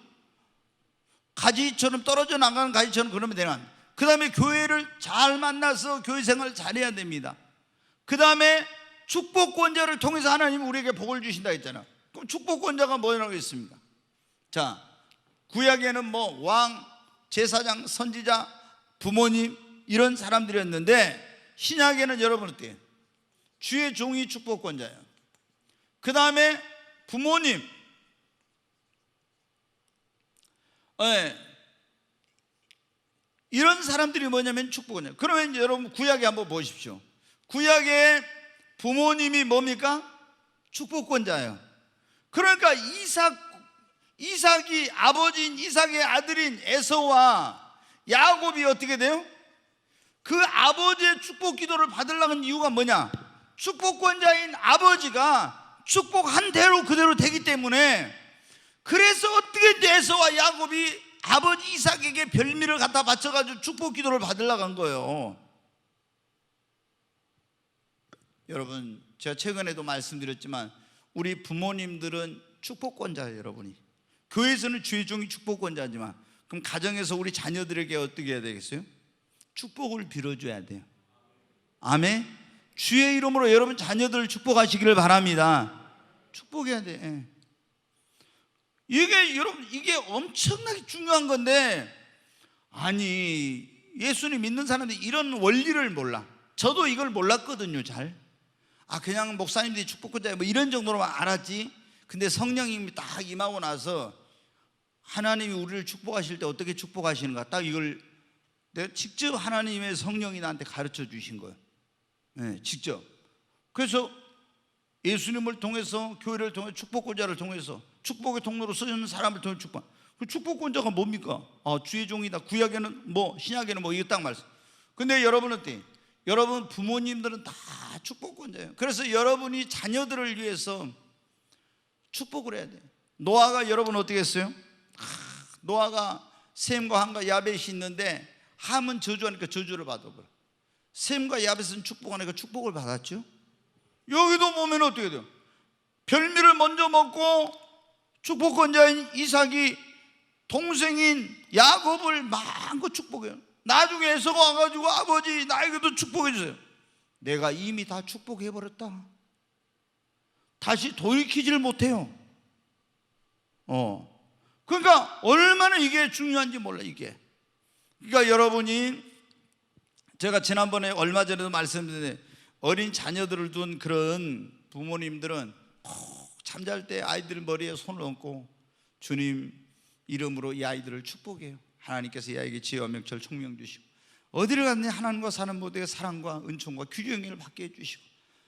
가지처럼 떨어져 나가는 가지처럼 그러면 되는 겁니다. 그 다음에 교회를 잘 만나서 교회 생활을 잘해야 됩니다. 그 다음에 축복권자를 통해서 하나님이 우리에게 복을 주신다 했잖아요. 그럼 축복권자가 뭐라고 했습니까? 자, 구약에는 뭐 왕, 제사장, 선지자, 부모님, 이런 사람들이었는데, 신약에는 여러분 어때요? 주의 종이 축복권자예요. 그 다음에 부모님, 이런 사람들이 뭐냐면 축복권자. 그러면 이제 여러분 구약에 한번 보십시오. 구약의 부모님이 뭡니까? 축복권자예요. 그러니까 이삭이 아버지인 이삭의 아들인 에서와 야곱이 어떻게 돼요? 그 아버지의 축복 기도를 받으려는 이유가 뭐냐? 축복권자인 아버지가 축복한 대로 그대로 되기 때문에, 그래서 어떻게 에서와 야곱이 아버지 이삭에게 별미를 갖다 바쳐가지고 축복 기도를 받으려고 한 거예요. 여러분, 제가 최근에도 말씀드렸지만 우리 부모님들은 축복권자예요. 여러분이 교회에서는 주의 종이 축복권자지만, 그럼 가정에서 우리 자녀들에게 어떻게 해야 되겠어요? 축복을 빌어줘야 돼요. 아멘. 주의 이름으로 여러분 자녀들을 축복하시기를 바랍니다. 축복해야 돼. 이게 여러분, 이게 엄청나게 중요한 건데, 아니 예수님 믿는 사람들이 이런 원리를 몰라. 저도 이걸 몰랐거든요. 잘. 그냥 목사님들이 축복권자 뭐 이런 정도로만 알았지. 근데 성령님이 딱 임하고 나서 하나님이 우리를 축복하실 때 어떻게 축복하시는가, 딱 이걸 내가 직접 하나님의 성령이 나한테 가르쳐 주신 거예요. 네, 직접. 그래서 예수님을 통해서, 교회를 통해, 축복권자를 통해서, 축복의 통로로 쓰는 사람을 통해 축복. 그 축복권자가 뭡니까? 주의 종이다. 구약에는 뭐, 신약에는 뭐, 이거 딱 말씀. 근데 여러분은 어때? 여러분 부모님들은 다 축복권자예요. 그래서 여러분이 자녀들을 위해서 축복을 해야 돼요. 노아가 여러분 어떻게 했어요? 노아가 셈과 함과 야벳이 있는데 함은 저주하니까 저주를 받아버려. 셈과 야벳은 축복하니까 축복을 받았죠. 여기도 보면 어떻게 돼요? 별미를 먼저 먹고 축복권자인 이삭이 동생인 야곱을 마음껏 축복해요. 나중에 에서가 와가지고 아버지 나에게도 축복해 주세요. 내가 이미 다 축복해버렸다. 다시 돌이키지를 못해요. 그러니까 얼마나 이게 중요한지 몰라 이게. 그러니까 여러분이 제가 지난번에 얼마 전에도 말씀드렸는데 어린 자녀들을 둔 그런 부모님들은 꼭 잠잘 때 아이들 머리에 손을 얹고 주님 이름으로 이 아이들을 축복해요. 하나님께서 이 아이에게 지혜와 명철 총명 주시고 어디를 갔느냐 하나님과 사는 모두의 사랑과 은총과 규정을 받게 해주시고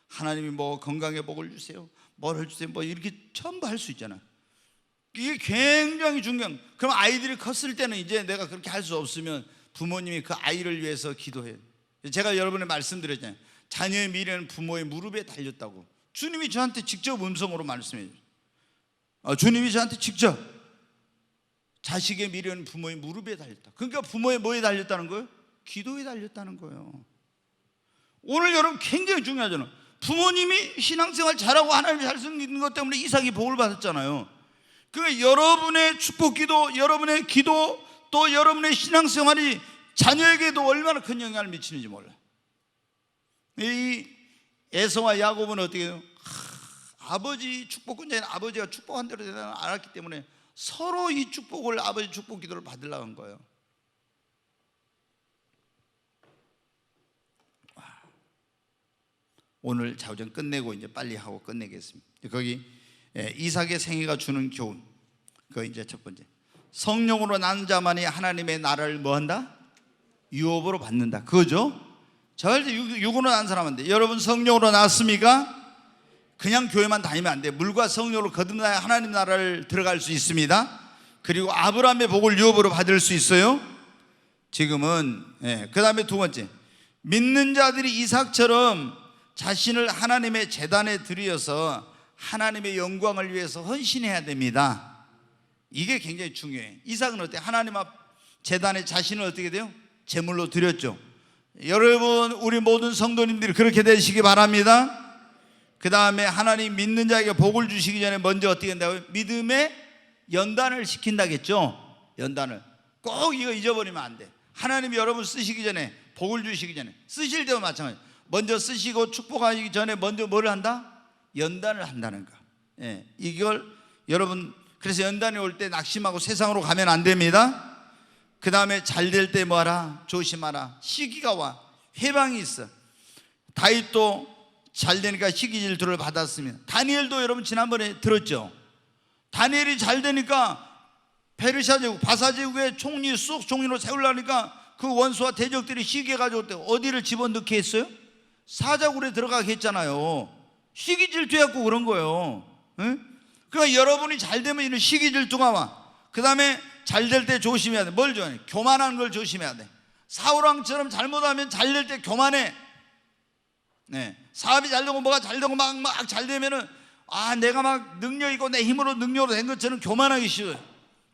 하나님이 뭐 건강의 복을 주세요 뭘 해주세요 뭐 이렇게 전부 할 수 있잖아요. 이게 굉장히 중요한. 그럼 아이들이 컸을 때는 이제 내가 그렇게 할 수 없으면 부모님이 그 아이를 위해서 기도해요. 제가 여러분에 말씀드렸잖아요. 자녀의 미래는 부모의 무릎에 달렸다고. 주님이 저한테 직접 음성으로 말씀해요. 주님이 저한테 직접 자식의 미래는 부모의 무릎에 달렸다. 그러니까 부모의 뭐에 달렸다는 거예요? 기도에 달렸다는 거예요. 오늘 여러분 굉장히 중요하잖아요. 부모님이 신앙생활 잘하고 하나님 잘 섬기는 것 때문에 이삭이 복을 받았잖아요. 그러니까 여러분의 축복기도, 여러분의 기도, 또 여러분의 신앙생활이 자녀에게도 얼마나 큰 영향을 미치는지 몰라요. 이 에서와 야곱은 어떻게 해요? 아버지 축복권자인 아버지가 축복한 대로 되는 알았기 때문에 서로 이 축복을, 아버지 축복 기도를 받으려고 한 거예요. 오늘 자우전 끝내고 이제 빨리 하고 끝내겠습니다. 거기 이삭의 생애가 주는 교훈, 그거 이제 첫 번째. 성령으로 난 자만이 하나님의 나라를 뭐한다? 유업으로 받는다. 그거죠? 절대 육으로 난 사람인데 여러분 성령으로 났습니까? 그냥 교회만 다니면 안 돼. 물과 성령으로 거듭나야 하나님 나라를 들어갈 수 있습니다. 그리고 아브라함의 복을 유업으로 받을 수 있어요. 지금은 그 다음에 두 번째, 믿는 자들이 이삭처럼 자신을 하나님의 제단에 드려서 하나님의 영광을 위해서 헌신해야 됩니다. 이게 굉장히 중요해요. 이삭은 어때요? 하나님 앞 제단에 자신을 어떻게 돼요? 제물로 드렸죠. 여러분 우리 모든 성도님들이 그렇게 되시기 바랍니다. 그 다음에 하나님 믿는 자에게 복을 주시기 전에 먼저 어떻게 한다고요? 믿음의 연단을 시킨다겠죠. 연단을 꼭 이거 잊어버리면 안 돼. 하나님이 여러분 쓰시기 전에, 복을 주시기 전에, 쓰실 때도 마찬가지. 먼저 쓰시고 축복하기 전에 먼저 뭐를 한다? 연단을 한다는 거. 이걸 여러분, 그래서 연단이 올 때 낙심하고 세상으로 가면 안 됩니다. 그 다음에 잘 될 때 뭐하라? 조심하라. 시기가 와. 회방이 있어. 다윗도 잘 되니까 시기 질투를 받았습니다. 다니엘도 여러분 지난번에 들었죠. 다니엘이 잘 되니까 페르시아 제국, 바사 제국의 총리, 수석 총리로 세우려니까 그 원수와 대적들이 시기해가지고 어디를 집어넣게 했어요? 사자굴에 들어가게 했잖아요. 시기 질투해갖고 그런 거예요. 그러니까 여러분이 잘 되면 이런 시기 질투가 와. 그 다음에 잘 될 때 조심해야 돼. 뭘 좋아해? 교만한 걸 조심해야 돼. 사울왕처럼 잘못하면 잘 될 때 교만해. 사업이 잘 되고 뭐가 잘 되고 막 잘 되면은 내가 막 능력 있고 내 힘으로 능력으로 된 것처럼 교만하기 싫어요.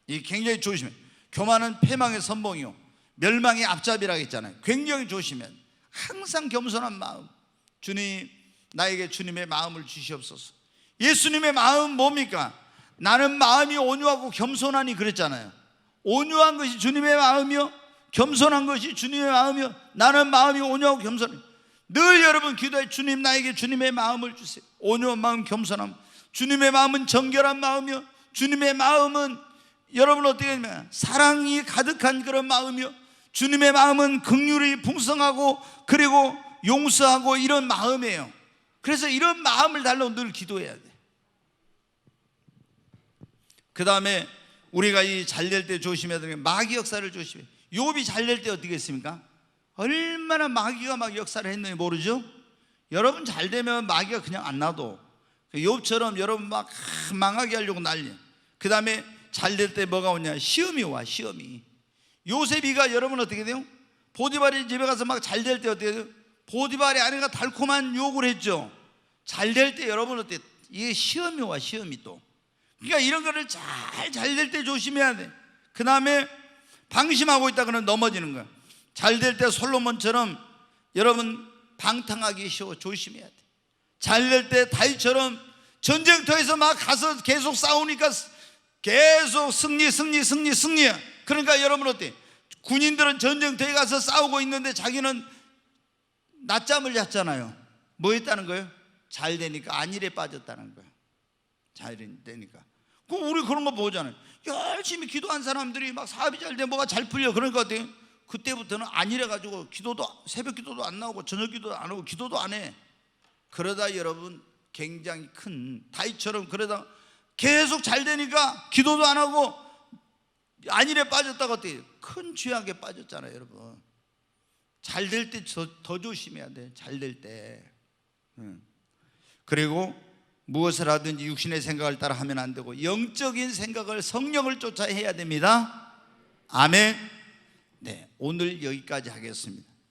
이 굉장히 조심해. 교만은 패망의 선봉이요 멸망의 앞잡이라고 했잖아요. 굉장히 조심해. 항상 겸손한 마음. 주님, 나에게 주님의 마음을 주시옵소서. 예수님의 마음 뭡니까? 나는 마음이 온유하고 겸손하니 그랬잖아요. 온유한 것이 주님의 마음이요, 겸손한 것이 주님의 마음이요. 나는 마음이 온유하고 겸손해. 늘 여러분 기도해. 주님, 나에게 주님의 마음을 주세요. 온유한 마음, 겸손함. 주님의 마음은 정결한 마음이요, 주님의 마음은 여러분 어떻게 되냐면 사랑이 가득한 그런 마음이요, 주님의 마음은 긍휼이 풍성하고 그리고 용서하고 이런 마음이에요. 그래서 이런 마음을 달라고 늘 기도해야 돼. 그 다음에 우리가 이 잘 될 때 조심해야 되는 게 마귀 역사를 조심해. 욥이 잘 될 때 어떻게 했습니까? 얼마나 마귀가 막 역사를 했는지 모르죠? 여러분 잘 되면 마귀가 그냥 안 놔둬. 욥처럼 여러분 막 망하게 하려고 난리. 그 다음에 잘 될 때 뭐가 오냐? 시험이 와. 시험이. 요셉이가 여러분 어떻게 돼요? 보디발의 집에 가서 막 잘 될 때 어떻게 돼요? 보디발의 아내가 달콤한 욕을 했죠. 잘 될 때 여러분 어때? 이게 시험이 와. 시험이 또. 그러니까 이런 거를 잘 될 때 조심해야 돼. 그 다음에 방심하고 있다 그러면 넘어지는 거야. 잘 될 때 솔로몬처럼 여러분 방탕하기 쉬워. 조심해야 돼. 잘 될 때 다윗처럼 전쟁터에서 막 가서 계속 싸우니까 계속 승리야. 그러니까 여러분 어때? 군인들은 전쟁터에 가서 싸우고 있는데 자기는 낮잠을 잤잖아요. 뭐 했다는 거예요? 잘 되니까 안일에 빠졌다는 거예요. 잘 되니까. 우리 그런 거 보잖아요. 열심히 기도한 사람들이 막 사업이 잘 돼, 뭐가 잘 풀려. 그러니까 어때요? 그때부터는 안일해 가지고 기도도, 새벽 기도도 안 나오고 저녁 기도도 안 하고 기도도 안 해. 그러다 여러분 굉장히 큰 다윗처럼 그러다 계속 잘 되니까 기도도 안 하고 안일에 빠졌다가 어때요? 큰 죄악에 빠졌잖아요. 여러분 잘 될 때 더 조심해야 돼. 잘 될 때. 그리고 무엇을 하든지 육신의 생각을 따라 하면 안 되고 영적인 생각을, 성령을 쫓아 해야 됩니다. 아멘. 네, 오늘 여기까지 하겠습니다.